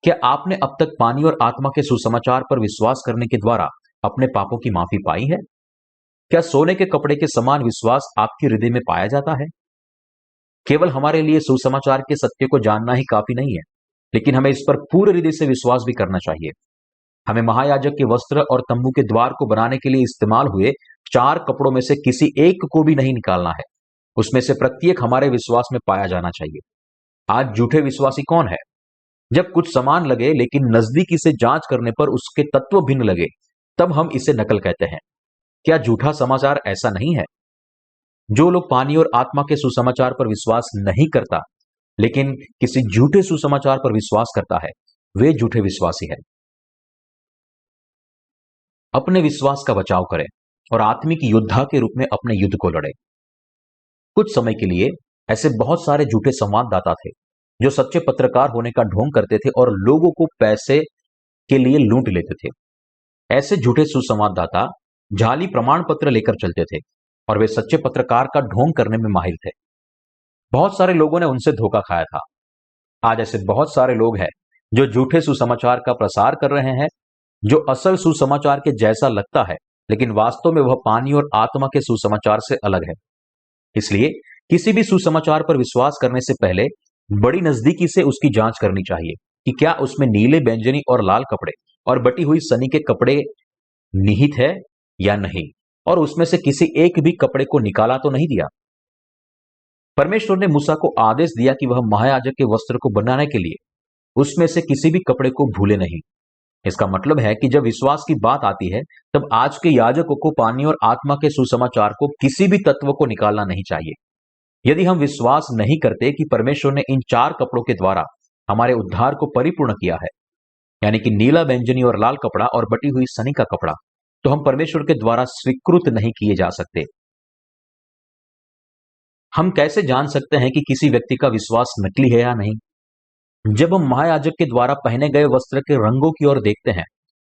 क्या आपने अब तक पानी और आत्मा के सुसमाचार पर विश्वास करने के द्वारा अपने पापों की माफी पाई है? क्या सोने के कपड़े के समान विश्वास आपके हृदय में पाया जाता है? केवल हमारे लिए सुसमाचार के सत्य को जानना ही काफी नहीं है, लेकिन हमें इस पर पूरे हृदय से विश्वास भी करना चाहिए। हमें महायाजक के वस्त्र और तंबू के द्वार को बनाने के लिए इस्तेमाल हुए 4 कपड़ों में से किसी एक को भी नहीं निकालना है। उसमें से प्रत्येक हमारे विश्वास में पाया जाना चाहिए। आज झूठे विश्वासी कौन है? जब कुछ समान लगे लेकिन नजदीकी से जांच करने पर उसके तत्व भिन्न लगे, तब हम इसे नकल कहते हैं। क्या झूठा समाचार ऐसा नहीं है? जो लोग पानी और आत्मा के सुसमाचार पर विश्वास नहीं करता, लेकिन किसी झूठे सुसमाचार पर विश्वास करता है, वे झूठे विश्वासी है। अपने विश्वास का बचाव करें और आत्मिक योद्धा के रूप में अपने युद्ध को लड़ें। कुछ समय के लिए ऐसे बहुत सारे झूठे संवाददाता थे जो सच्चे पत्रकार होने का ढोंग करते थे और लोगों को पैसे के लिए लूट लेते थे। ऐसे झूठे सुसंवाददाता जाली प्रमाण पत्र लेकर चलते थे और वे सच्चे पत्रकार का ढोंग करने में माहिर थे। बहुत सारे लोगों ने उनसे धोखा खाया था। आज ऐसे बहुत सारे लोग हैं जो झूठे सुसमाचार का प्रसार कर रहे हैं, जो असल सुसमाचार के जैसा लगता है, लेकिन वास्तव में वह पानी और आत्मा के सुसमाचार से अलग है। इसलिए किसी भी सुसमाचार पर विश्वास करने से पहले बड़ी नजदीकी से उसकी जांच करनी चाहिए कि क्या उसमें नीले, बैंगनी और लाल कपड़े और बटी हुई सनी के कपड़े निहित है या नहीं, और उसमें से किसी एक भी कपड़े को निकाला तो नहीं दिया। परमेश्वर ने मूसा को आदेश दिया कि वह महायाजक के वस्त्र को बनाने के लिए उसमें से किसी भी कपड़े को भूले नहीं। इसका मतलब है कि जब विश्वास की बात आती है, तब आज के याजकों को पानी और आत्मा के सुसमाचार को किसी भी तत्व को निकालना नहीं चाहिए। यदि हम विश्वास नहीं करते कि परमेश्वर ने इन 4 कपड़ों के द्वारा हमारे उद्धार को परिपूर्ण किया है, यानी कि नीला, बैंगनी और लाल कपड़ा और बटी हुई सनी का कपड़ा, तो हम परमेश्वर के द्वारा स्वीकृत नहीं किए जा सकते। हम कैसे जान सकते हैं कि किसी व्यक्ति का विश्वास नकली है या नहीं? जब हम महायाजक के द्वारा पहने गए वस्त्र के रंगों की ओर देखते हैं,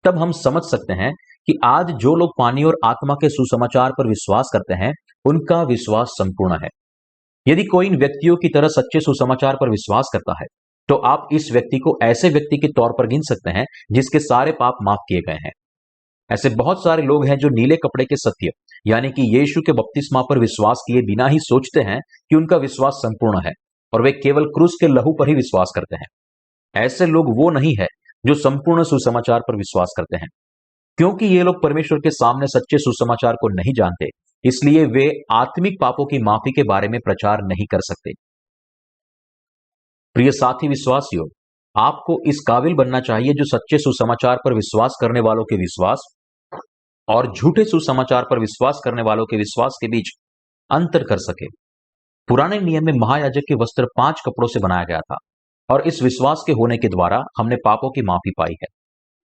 तब हम समझ सकते हैं कि आज जो लोग पानी और आत्मा के सुसमाचार पर विश्वास करते हैं, उनका विश्वास संपूर्ण है। यदि कोई इन व्यक्तियों की तरह सच्चे सुसमाचार पर विश्वास करता है, तो आप इस व्यक्ति को ऐसे व्यक्ति के तौर पर गिन सकते हैं जिसके सारे पाप माफ किए गए हैं। ऐसे बहुत सारे लोग हैं जो नीले कपड़े के सत्य, यानी कि यीशु के बपतिस्मा पर विश्वास किए बिना ही सोचते हैं कि उनका विश्वास संपूर्ण है, और वे केवल क्रूस के लहू पर ही विश्वास करते हैं। ऐसे लोग वो नहीं है जो संपूर्ण सुसमाचार पर विश्वास करते हैं। क्योंकि ये लोग परमेश्वर के सामने सच्चे सुसमाचार को नहीं जानते, इसलिए वे आत्मिक पापों की माफी के बारे में प्रचार नहीं कर सकते। प्रिय साथी विश्वासियों, आपको इस काबिल बनना चाहिए जो सच्चे सुसमाचार पर विश्वास करने वालों के विश्वास और झूठे सुसमाचार पर विश्वास करने वालों के विश्वास के बीच अंतर कर सके। पुराने नियम में महायाजक के वस्त्र 5 कपड़ों से बनाया गया था, और इस विश्वास के होने के द्वारा हमने पापों की माफी पाई है।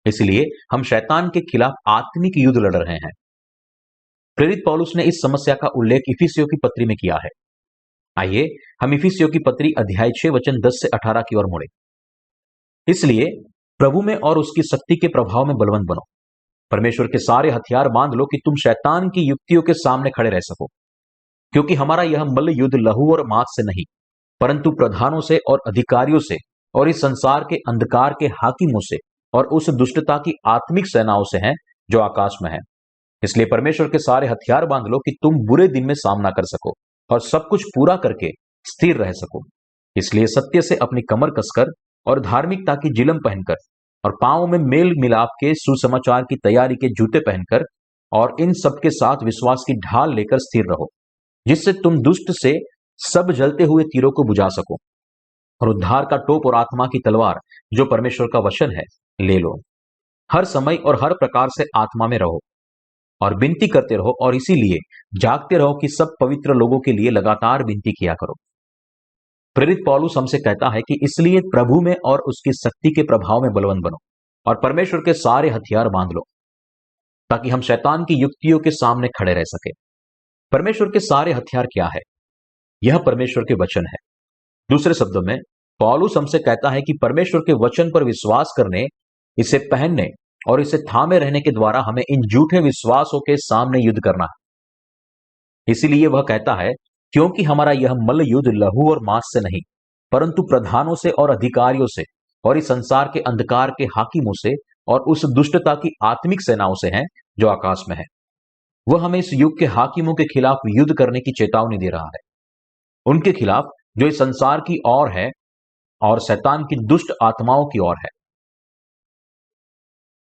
इसलिए हम शैतान के खिलाफ आत्मिक युद्ध लड़ रहे हैं। प्रेरित पौलुस ने इस समस्या का उल्लेख इफिसियों की पत्री में किया है। आइए हम इफिसियों की पत्री अध्याय 6 वचन 10 से 18 की ओर मुड़े। इसलिए प्रभु में और उसकी शक्ति के प्रभाव में बलवंत बनो। परमेश्वर के सारे हथियार बांध लो कि तुम शैतान की युक्तियों के सामने खड़े रह सको, क्योंकि हमारा यह मल्ल युद्ध लहू और मांस से नहीं, परंतु प्रधानों से और अधिकारियों से और इस संसार के अंधकार के हाकिमों से और उस दुष्टता की आत्मिक सेनाओं से है जो आकाश में है। इसलिए परमेश्वर के सारे हथियार बांध लो कि तुम बुरे दिन में सामना कर सको और सब कुछ पूरा करके स्थिर रह सको। इसलिए सत्य से अपनी कमर कसकर और धार्मिकता की जिलम पहनकर और पांवों में मेल मिलाप के सुसमाचार की तैयारी के जूते पहनकर और इन सबके साथ विश्वास की ढाल लेकर स्थिर रहो, जिससे तुम दुष्ट से सब जलते हुए तीरों को बुझा सको, और उद्धार का टोप और आत्मा की तलवार जो परमेश्वर का वचन है ले लो। हर समय और हर प्रकार से आत्मा में रहो और विनती करते रहो, और इसीलिए जागते रहो कि सब पवित्र लोगों के लिए लगातार विनती किया करो। प्रेरित पौलुस हमसे कहता है कि इसलिए प्रभु में और उसकी शक्ति के प्रभाव में बलवंत बनो और परमेश्वर के सारे हथियार बांध लो, ताकि हम शैतान की युक्तियों के सामने खड़े रह सके। परमेश्वर के सारे हथियार क्या है? यह परमेश्वर के वचन है। दूसरे शब्दों में पौलुस हमसे कहता है कि परमेश्वर के वचन पर विश्वास करने, इसे पहनने और इसे थामे रहने के द्वारा हमें इन झूठे विश्वासों के सामने युद्ध करना है। इसीलिए वह कहता है, क्योंकि हमारा यह मल्ल युद्ध लहू और मांस से नहीं, परंतु प्रधानों से और अधिकारियों से और इस संसार के अंधकार के हाकिमों से और उस दुष्टता की आत्मिक सेनाओं से है जो आकाश में है। वह हमें इस युग के हाकिमों के खिलाफ युद्ध करने की चेतावनी दे रहा है, उनके खिलाफ जो इस संसार की ओर है और शैतान की दुष्ट आत्माओं की ओर है।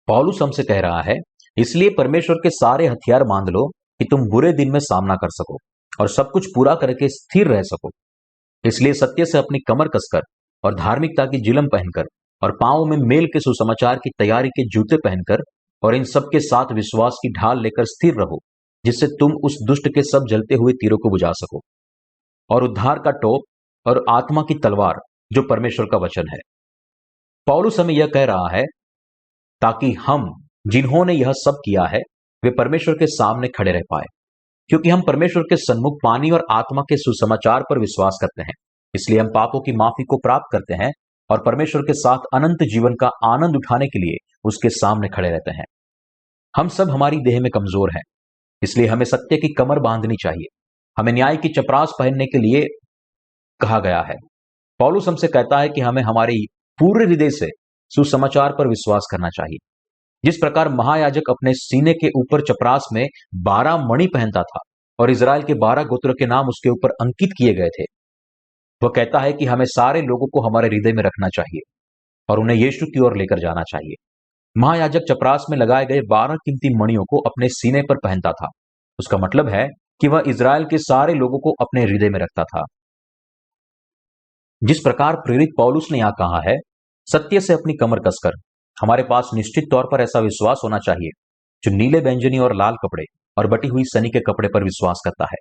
पौलुस हमसे कह रहा है, इसलिए परमेश्वर के सारे हथियार बांध लो कि तुम बुरे दिन में सामना कर सको और सब कुछ पूरा करके स्थिर रह सको। इसलिए सत्य से अपनी कमर कसकर और धार्मिकता की जिलम पहनकर और पांवों में मेल के सुसमाचार की तैयारी के जूते पहनकर और इन सब के साथ विश्वास की ढाल लेकर स्थिर रहो, जिससे तुम उस दुष्ट के सब जलते हुए तीरों को बुझा सको, और उद्धार का टोप और आत्मा की तलवार जो परमेश्वर का वचन है। पौलुस हमें यह कह रहा है ताकि हम, जिन्होंने यह सब किया है, वे परमेश्वर के सामने खड़े रह पाए, क्योंकि हम परमेश्वर के सन्मुख पानी और आत्मा के सुसमाचार पर विश्वास करते हैं। इसलिए हम पापों की माफी को प्राप्त करते हैं और परमेश्वर के साथ अनंत जीवन का आनंद उठाने के लिए उसके सामने खड़े रहते हैं। हम सब हमारी देह में कमजोर हैं, इसलिए हमें सत्य की कमर बांधनी चाहिए। हमें न्याय की चपरास पहनने के लिए कहा गया है। पौलुस हमसे कहता है कि हमें हमारे पूरे हृदय से सुसमाचार पर विश्वास करना चाहिए। जिस प्रकार महायाजक अपने सीने के ऊपर चपरास में 12 मणि पहनता था और इजराइल के 12 गोत्र के नाम उसके ऊपर अंकित किए गए थे, वह कहता है कि हमें सारे लोगों को हमारे हृदय में रखना चाहिए और उन्हें यीशु की ओर लेकर जाना चाहिए। महायाजक चपरास में लगाए गए 12 कीमती मणियों को अपने सीने पर पहनता था। उसका मतलब है कि वह इजराइल के सारे लोगों को अपने हृदय में रखता था। जिस प्रकार प्रेरित पौलुस ने यहां कहा है, सत्य से अपनी कमर कसकर, हमारे पास निश्चित तौर पर ऐसा विश्वास होना चाहिए जो नीले बैंजनी और लाल कपड़े और बटी हुई सनी के कपड़े पर विश्वास करता है।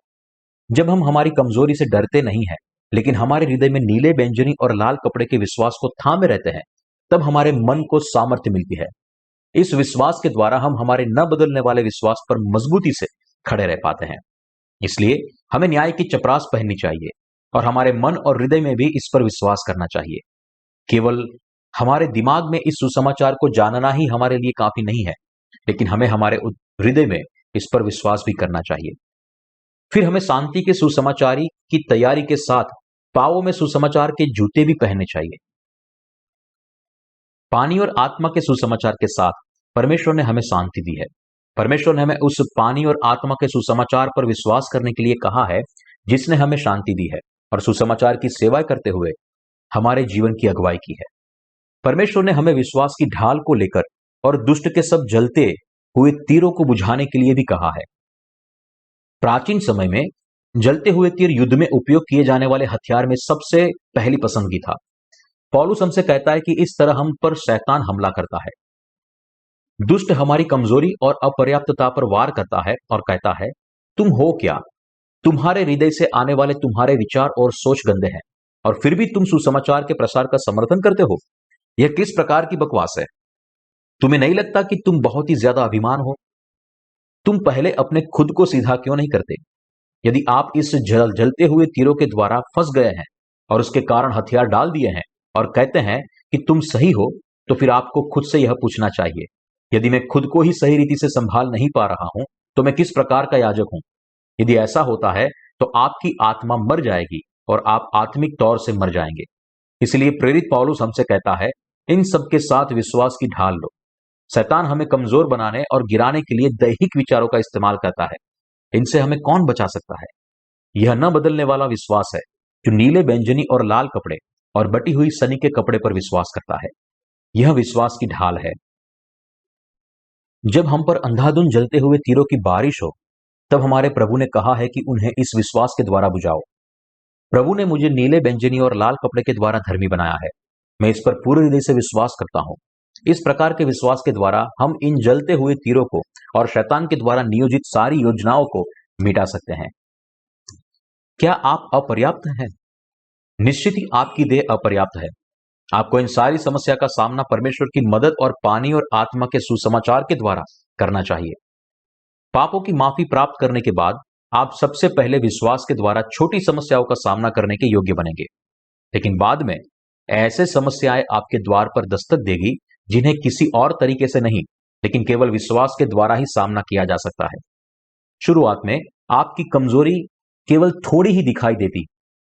जब हम हमारी कमजोरी से डरते नहीं हैं, लेकिन हमारे हृदय में नीले बैंजनी और लाल कपड़े के विश्वास को थामे रहते हैं, तब हमारे मन को सामर्थ्य मिलती है। इस विश्वास के द्वारा हम हमारे न बदलने वाले विश्वास पर मजबूती से खड़े रह पाते हैं। इसलिए हमें न्याय की चपरास पहननी चाहिए और हमारे मन और हृदय में भी इस पर विश्वास करना चाहिए। केवल हमारे दिमाग में इस सुसमाचार को जानना ही हमारे लिए काफी नहीं है, लेकिन हमें हमारे हृदय में इस पर विश्वास भी करना चाहिए। फिर हमें शांति के सुसमाचारी की तैयारी के साथ पांवों में सुसमाचार के जूते भी पहनने चाहिए। पानी और आत्मा के सुसमाचार के साथ परमेश्वर ने हमें शांति दी है। परमेश्वर ने हमें उस पानी और आत्मा के सुसमाचार पर विश्वास करने के लिए कहा है, जिसने हमें शांति दी है और सुसमाचार की सेवा करते हुए हमारे जीवन की अगुवाई की है। परमेश्वर ने हमें विश्वास की ढाल को लेकर और दुष्ट के सब जलते हुए तीरों को बुझाने के लिए भी कहा है। प्राचीन समय में जलते हुए तीर युद्ध में उपयोग किए जाने वाले हथियार में सबसे पहली पसंदगी था। पौलुस हमसे कहता है कि इस तरह हम पर शैतान हमला करता है। दुष्ट हमारी कमजोरी और अपर्याप्तता पर वार करता है और कहता है, तुम हो क्या? तुम्हारे हृदय से आने वाले तुम्हारे विचार और सोच गंदे हैं और फिर भी तुम सुसमाचार के प्रसार का समर्थन करते हो। यह किस प्रकार की बकवास है? तुम्हें नहीं लगता कि तुम बहुत ही ज्यादा अभिमान हो? तुम पहले अपने खुद को सीधा क्यों नहीं करते? यदि आप इस जलते हुए तीरों के द्वारा फंस गए हैं और उसके कारण हथियार डाल दिए हैं और कहते हैं कि तुम सही हो, तो फिर आपको खुद से यह पूछना चाहिए, यदि मैं खुद को ही सही रीति से संभाल नहीं पा रहा हूं, तो मैं किस प्रकार का याजक हूं? यदि ऐसा होता है तो आपकी आत्मा मर जाएगी और आप आत्मिक तौर से मर जाएंगे। इसलिए प्रेरित पौलुस हमसे कहता है, इन सब के साथ विश्वास की ढाल लो। शैतान हमें कमजोर बनाने और गिराने के लिए दैहिक विचारों का इस्तेमाल करता है। इनसे हमें कौन बचा सकता है? यह न बदलने वाला विश्वास है जो नीले बैंजनी और लाल कपड़े और बटी हुई सनी के कपड़े पर विश्वास करता है। यह विश्वास की ढाल है। जब हम पर अंधाधुंध जलते हुए तीरों की बारिश हो, तब हमारे प्रभु ने कहा है कि उन्हें इस विश्वास के द्वारा बुझाओ। प्रभु ने मुझे नीले बैंजनी और लाल कपड़े के द्वारा धर्मी बनाया है। मैं इस पर पूरे हृदय से विश्वास करता हूं। इस प्रकार के विश्वास के द्वारा हम इन जलते हुए तीरों को और शैतान के द्वारा नियोजित सारी योजनाओं को मिटा सकते हैं। क्या आप अपर्याप्त हैं? निश्चित ही आपकी देह अपर्याप्त है। आपको इन सारी समस्या का सामना परमेश्वर की मदद और पानी और आत्मा के सुसमाचार के द्वारा करना चाहिए। पापों की माफी प्राप्त करने के बाद आप सबसे पहले विश्वास के द्वारा छोटी समस्याओं का सामना करने के योग्य बनेंगे, लेकिन बाद में ऐसे समस्याएं आपके द्वार पर दस्तक देगी जिन्हें किसी और तरीके से नहीं, लेकिन केवल विश्वास के द्वारा ही सामना किया जा सकता है। शुरुआत में आपकी कमजोरी केवल थोड़ी ही दिखाई देती,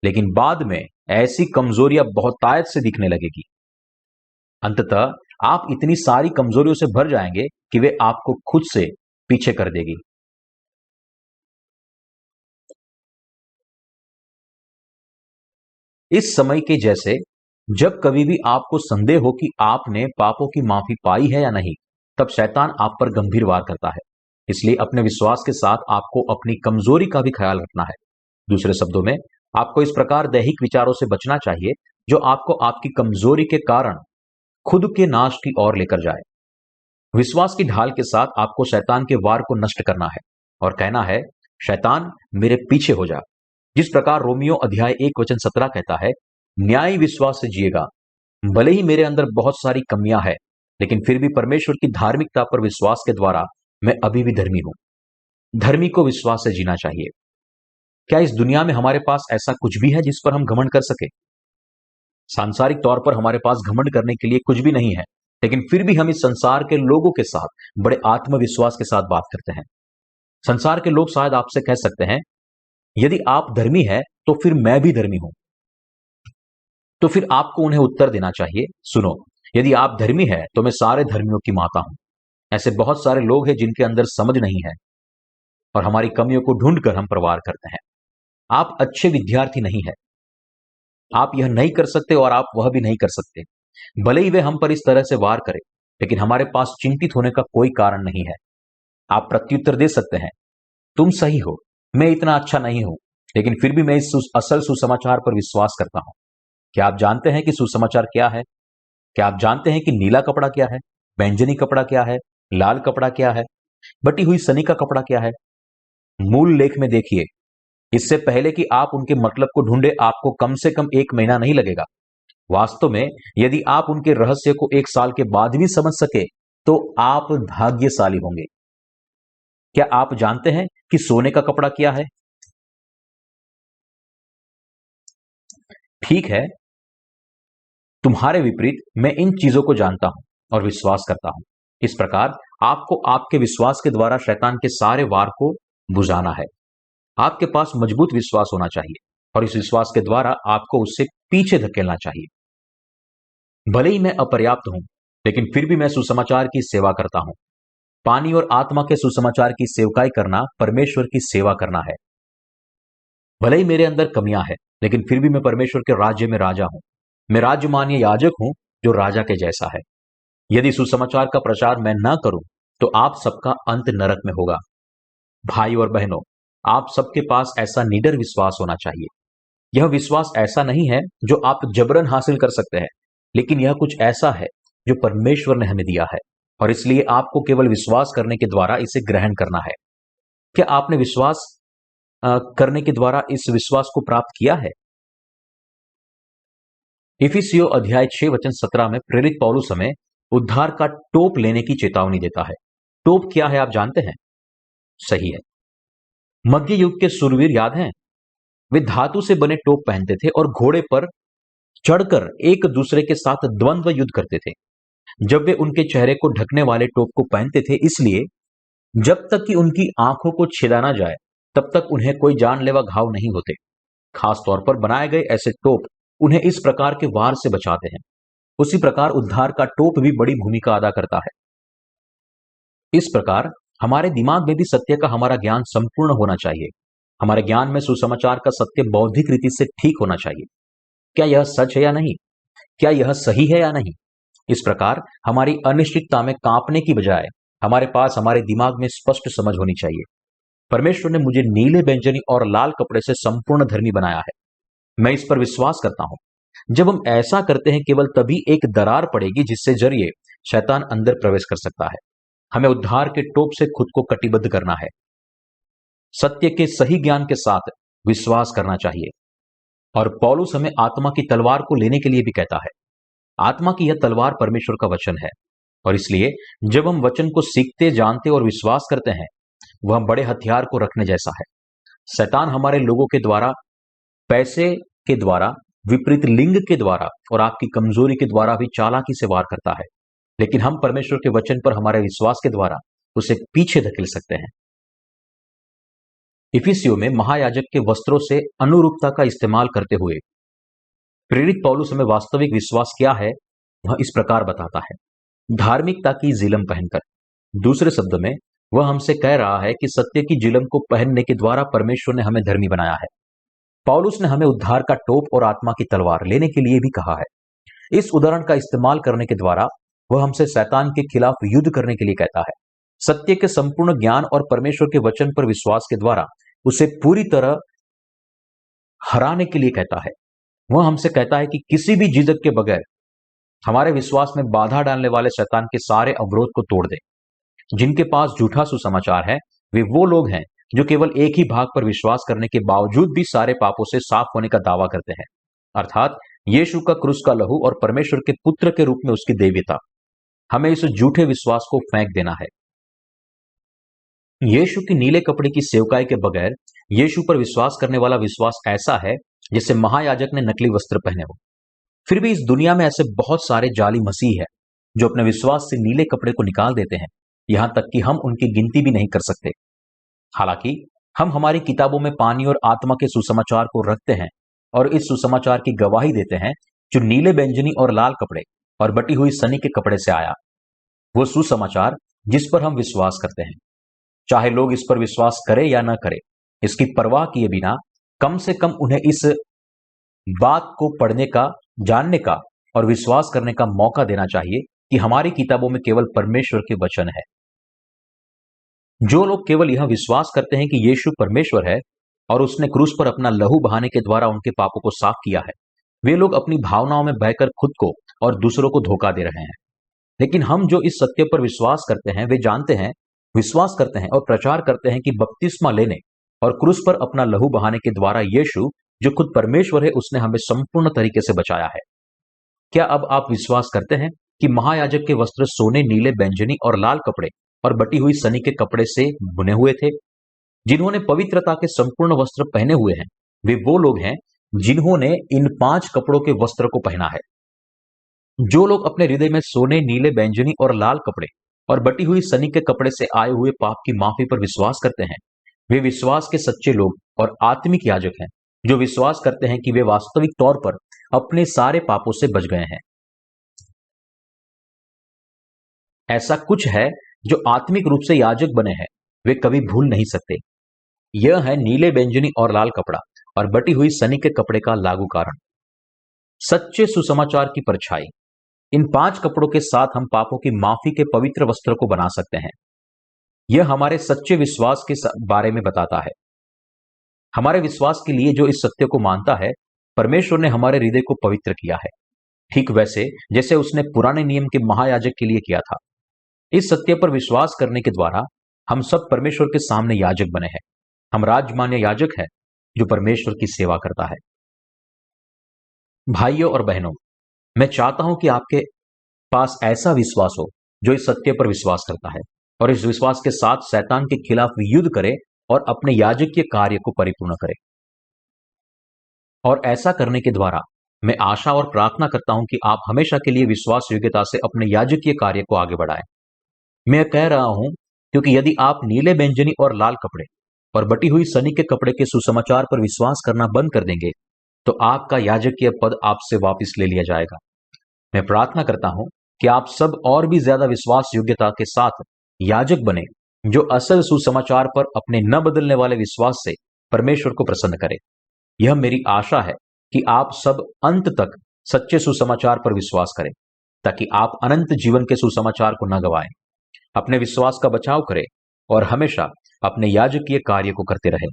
लेकिन बाद में ऐसी कमजोरियां बहुतायत से दिखने लगेगी। अंततः आप इतनी सारी कमजोरियों से भर जाएंगे कि वे आपको खुद से पीछे कर देगी। इस समय के जैसे जब कभी भी आपको संदेह हो कि आपने पापों की माफी पाई है या नहीं, तब शैतान आप पर गंभीर वार करता है। इसलिए अपने विश्वास के साथ आपको अपनी कमजोरी का भी ख्याल रखना है। दूसरे शब्दों में, आपको इस प्रकार दैहिक विचारों से बचना चाहिए जो आपको आपकी कमजोरी के कारण खुद के नाश की ओर लेकर जाए। विश्वास की ढाल के साथ आपको शैतान के वार को नष्ट करना है और कहना है, शैतान मेरे पीछे हो जा। जिस प्रकार रोमियो अध्याय 1 वचन 17 कहता है, न्यायी विश्वास से जिएगा। भले ही मेरे अंदर बहुत सारी कमियां हैं, लेकिन फिर भी परमेश्वर की धार्मिकता पर विश्वास के द्वारा मैं अभी भी धर्मी हूं। धर्मी को विश्वास से जीना चाहिए। क्या इस दुनिया में हमारे पास ऐसा कुछ भी है जिस पर हम घमंड कर सके? सांसारिक तौर पर हमारे पास घमंड करने के लिए कुछ भी नहीं है, लेकिन फिर भी हम इस संसार के लोगों के साथ बड़े आत्मविश्वास के साथ बात करते हैं। संसार के लोग शायद आपसे कह सकते हैं, यदि आप धर्मी हैं तो फिर मैं भी धर्मी हूं। तो फिर आपको उन्हें उत्तर देना चाहिए, सुनो, यदि आप धर्मी है तो मैं सारे धर्मियों की माता हूं। ऐसे बहुत सारे लोग हैं जिनके अंदर समझ नहीं है और हमारी कमियों को ढूंढकर हम प्रवार करते हैं। आप अच्छे विद्यार्थी नहीं है, आप यह नहीं कर सकते और आप वह भी नहीं कर सकते। भले ही वे हम पर इस तरह से वार करें, लेकिन हमारे पास चिंतित होने का कोई कारण नहीं है। आप प्रत्युत्तर दे सकते हैं, तुम सही हो, मैं इतना अच्छा नहीं हूं, लेकिन फिर भी मैं इस असल सुसमाचार पर विश्वास करता हूं। क्या आप जानते हैं कि सुसमाचार क्या है? क्या आप जानते हैं कि नीला कपड़ा क्या है, बैंजनी कपड़ा क्या है, लाल कपड़ा क्या है, बटी हुई सनी का कपड़ा क्या है? मूल लेख में देखिए। इससे पहले कि आप उनके मतलब को ढूंढे, आपको कम से कम 1 महीना नहीं लगेगा। वास्तव में यदि आप उनके रहस्य को 1 साल के बाद भी समझ सके तो आप भाग्यशाली होंगे। क्या आप जानते हैं कि सोने का कपड़ा क्या है? ठीक है, तुम्हारे विपरीत मैं इन चीजों को जानता हूं और विश्वास करता हूं। इस प्रकार आपको आपके विश्वास के द्वारा शैतान के सारे वार को बुझाना है। आपके पास मजबूत विश्वास होना चाहिए और इस विश्वास के द्वारा आपको उससे पीछे धकेलना चाहिए। भले ही मैं अपर्याप्त हूं, लेकिन फिर भी मैं सुसमाचार की सेवा करता हूं। पानी और आत्मा के सुसमाचार की सेवकाई करना परमेश्वर की सेवा करना है। भले ही मेरे अंदर कमियां हैं, लेकिन फिर भी मैं परमेश्वर के राज्य में राजा हूं। मैं राज्यमान्य याजक हूं जो राजा के जैसा है। यदि सुसमाचार का प्रचार मैं न करूं तो आप सबका अंत नरक में होगा। भाई और बहनों, आप सबके पास ऐसा निडर विश्वास होना चाहिए। यह विश्वास ऐसा नहीं है जो आप जबरन हासिल कर सकते हैं, लेकिन यह कुछ ऐसा है जो परमेश्वर ने हमें दिया है और इसलिए आपको केवल विश्वास करने के द्वारा इसे ग्रहण करना है। क्या आपने विश्वास करने के द्वारा इस विश्वास को प्राप्त किया है? इफिसियों अध्याय 6 वचन 17 में प्रेरित पौलुस हमें उद्धार का टोप लेने की चेतावनी देता है। टोप क्या है आप जानते हैं? सही है, मध्य युग के शूरवीर याद हैं? वे धातु से बने टोप पहनते थे और घोड़े पर चढ़कर एक दूसरे के साथ द्वंद्व युद्ध करते थे। जब वे उनके चेहरे को ढकने वाले टोप को पहनते थे, इसलिए जब तक कि उनकी आंखों को छेदा ना जाए तब तक उन्हें कोई जानलेवा घाव नहीं होते। खास तौर पर बनाए गए ऐसे टोप उन्हें इस प्रकार के वार से बचाते हैं। उसी प्रकार उद्धार का टोप भी बड़ी भूमिका अदा करता है। इस प्रकार हमारे दिमाग में भी सत्य का हमारा ज्ञान संपूर्ण होना चाहिए। हमारे ज्ञान में सुसमाचार का सत्य बौद्धिक रीति से ठीक होना चाहिए। क्या यह सच है या नहीं? क्या यह सही है या नहीं? इस प्रकार हमारी अनिश्चितता में कांपने की बजाय हमारे पास हमारे दिमाग में स्पष्ट समझ होनी चाहिए। परमेश्वर ने मुझे नीले, बैंजनी और लाल कपड़े से संपूर्ण धर्मी बनाया है। मैं इस पर विश्वास करता हूं। जब हम ऐसा करते हैं, केवल तभी एक दरार पड़ेगी जिससे जरिए शैतान अंदर प्रवेश कर सकता है। हमें उद्धार के टोप से खुद को कटिबद्ध करना है। सत्य के सही ज्ञान के साथ विश्वास करना चाहिए। और पौलुस हमें आत्मा की तलवार को लेने के लिए भी कहता है। आत्मा की यह तलवार परमेश्वर का वचन है और इसलिए जब हम वचन को सीखते, जानते और विश्वास करते हैं, वह बड़े हथियार को रखने जैसा है। शैतान हमारे लोगों के द्वारा, पैसे के द्वारा, विपरीत लिंग के द्वारा और आपकी कमजोरी के द्वारा भी चालाकी से वार करता है, लेकिन हम परमेश्वर के वचन पर हमारे विश्वास के द्वारा उसे पीछे धकेल सकते हैं। इफिसियों में महायाजक के वस्त्रों से अनुरूपता का इस्तेमाल करते हुए प्रेरित पौलुस हमें वास्तविक विश्वास क्या है वह इस प्रकार बताता है। धार्मिकता की जिलम पहनकर। दूसरे शब्द में वह हमसे कह रहा है कि सत्य की जिलम को पहनने के द्वारा परमेश्वर ने हमें धर्मी बनाया है। पौलुस ने हमें उद्धार का टोप और आत्मा की तलवार लेने के लिए भी कहा है। इस उदाहरण का इस्तेमाल करने के द्वारा वह हमसे शैतान के खिलाफ युद्ध करने के लिए कहता है। सत्य के संपूर्ण ज्ञान और परमेश्वर के वचन पर विश्वास के द्वारा उसे पूरी तरह हराने के लिए कहता है। वह हमसे कहता है कि किसी भी झिझक के बगैर हमारे विश्वास में बाधा डालने वाले शैतान के सारे अवरोध को तोड़ दे। जिनके पास झूठा सुसमाचार है, वे वो लोग हैं जो केवल एक ही भाग पर विश्वास करने के बावजूद भी सारे पापों से साफ होने का दावा करते हैं, अर्थात यीशु का क्रूस का लहू और परमेश्वर के पुत्र के रूप में उसकी देवता। हमें इस झूठे विश्वास को फेंक देना है। यीशु की नीले कपड़े की सेवकाई के बगैर यीशु पर विश्वास करने वाला विश्वास ऐसा है जैसे महायाजक ने नकली वस्त्र पहने हो। फिर भी इस दुनिया में ऐसे बहुत सारे जाली मसीह है जो अपने विश्वास से नीले कपड़े को निकाल देते हैं, यहां तक कि हम उनकी गिनती भी नहीं कर सकते। हालांकि हम हमारी किताबों में पानी और आत्मा के सुसमाचार को रखते हैं और इस सुसमाचार की गवाही देते हैं जो नीले बैंगनी और लाल कपड़े और बटी हुई सनी के कपड़े से आया, वो सुसमाचार जिस पर हम विश्वास करते हैं। चाहे लोग इस पर विश्वास करें या न करें, इसकी परवाह किए बिना कम से कम उन्हें इस बात को पढ़ने का, जानने का और विश्वास करने का मौका देना चाहिए कि हमारी किताबों में केवल परमेश्वर के वचन है। जो लोग केवल यह विश्वास करते हैं कि यीशु परमेश्वर है और उसने क्रूस पर अपना लहू बहाने के द्वारा उनके पापों को साफ किया है, वे लोग अपनी भावनाओं में बहकर खुद को और दूसरों को धोखा दे रहे हैं। लेकिन हम जो इस सत्य पर विश्वास करते हैं, वे जानते हैं, विश्वास करते हैं और प्रचार करते हैं कि बपतिस्मा लेने और क्रूस पर अपना लहू बहाने के द्वारा यीशु, जो खुद परमेश्वर है, उसने हमें संपूर्ण तरीके से बचाया है। क्या अब आप विश्वास करते हैं कि महायाजक के वस्त्र सोने, नीले, बैंगनी और लाल कपड़े और बटी हुई सनी के कपड़े से बुने हुए थे? जिन्होंने पवित्रता के संपूर्ण वस्त्र पहने हुए हैं, वे वो लोग हैं जिन्होंने इन 5 कपड़ों के वस्त्र को पहना है। जो लोग अपने हृदय में सोने, नीले, बैंगनी और लाल कपड़े और बटी हुई सनी के कपड़े से आए हुए पाप की माफी पर विश्वास करते हैं, वे विश्वास के सच्चे लोग और आत्मिक याजक हैं, जो विश्वास करते हैं कि वे वास्तविक तौर पर अपने सारे पापों से बच गए हैं। ऐसा कुछ है जो आत्मिक रूप से याजक बने हैं, वे कभी भूल नहीं सकते। यह है नीले, बैंगनी और लाल कपड़ा और बटी हुई सनी के कपड़े का लागू कारण, सच्चे सुसमाचार की परछाई। इन 5 कपड़ों के साथ हम पापों की माफी के पवित्र वस्त्र को बना सकते हैं। यह हमारे सच्चे विश्वास के बारे में बताता है। हमारे विश्वास के लिए जो इस सत्य को मानता है, परमेश्वर ने हमारे हृदय को पवित्र किया है, ठीक वैसे जैसे उसने पुराने नियम के महायाजक के लिए किया था। इस सत्य पर विश्वास करने के द्वारा हम सब परमेश्वर के सामने याजक बने हैं। हम राजमान्य याजक हैं जो परमेश्वर की सेवा करता है। भाइयों और बहनों, मैं चाहता हूं कि आपके पास ऐसा विश्वास हो जो इस सत्य पर विश्वास करता है और इस विश्वास के साथ शैतान के खिलाफ युद्ध करे और अपने याजकीय कार्य को परिपूर्ण करे। और ऐसा करने के द्वारा मैं आशा और प्रार्थना करता हूं कि आप हमेशा के लिए विश्वास योग्यता से अपने याजकीय कार्य को आगे बढ़ाएं। मैं कह रहा हूं क्योंकि यदि आप नीले, बैंगनी और लाल कपड़े और बटी हुई सनी के कपड़े के सुसमाचार पर विश्वास करना बंद कर देंगे, तो आपका याजकीय पद आपसे वापस ले लिया जाएगा। मैं प्रार्थना करता हूं कि आप सब और भी ज्यादा विश्वास योग्यता के साथ याजक बने, जो असल सुसमाचार पर अपने न बदलने वाले विश्वास से परमेश्वर को प्रसन्न करे। यह मेरी आशा है कि आप सब अंत तक सच्चे सुसमाचार पर विश्वास करें, ताकि आप अनंत जीवन के सुसमाचार को न गवाएं, अपने विश्वास का बचाव करें और हमेशा अपने याजकीय कार्य को करते रहें।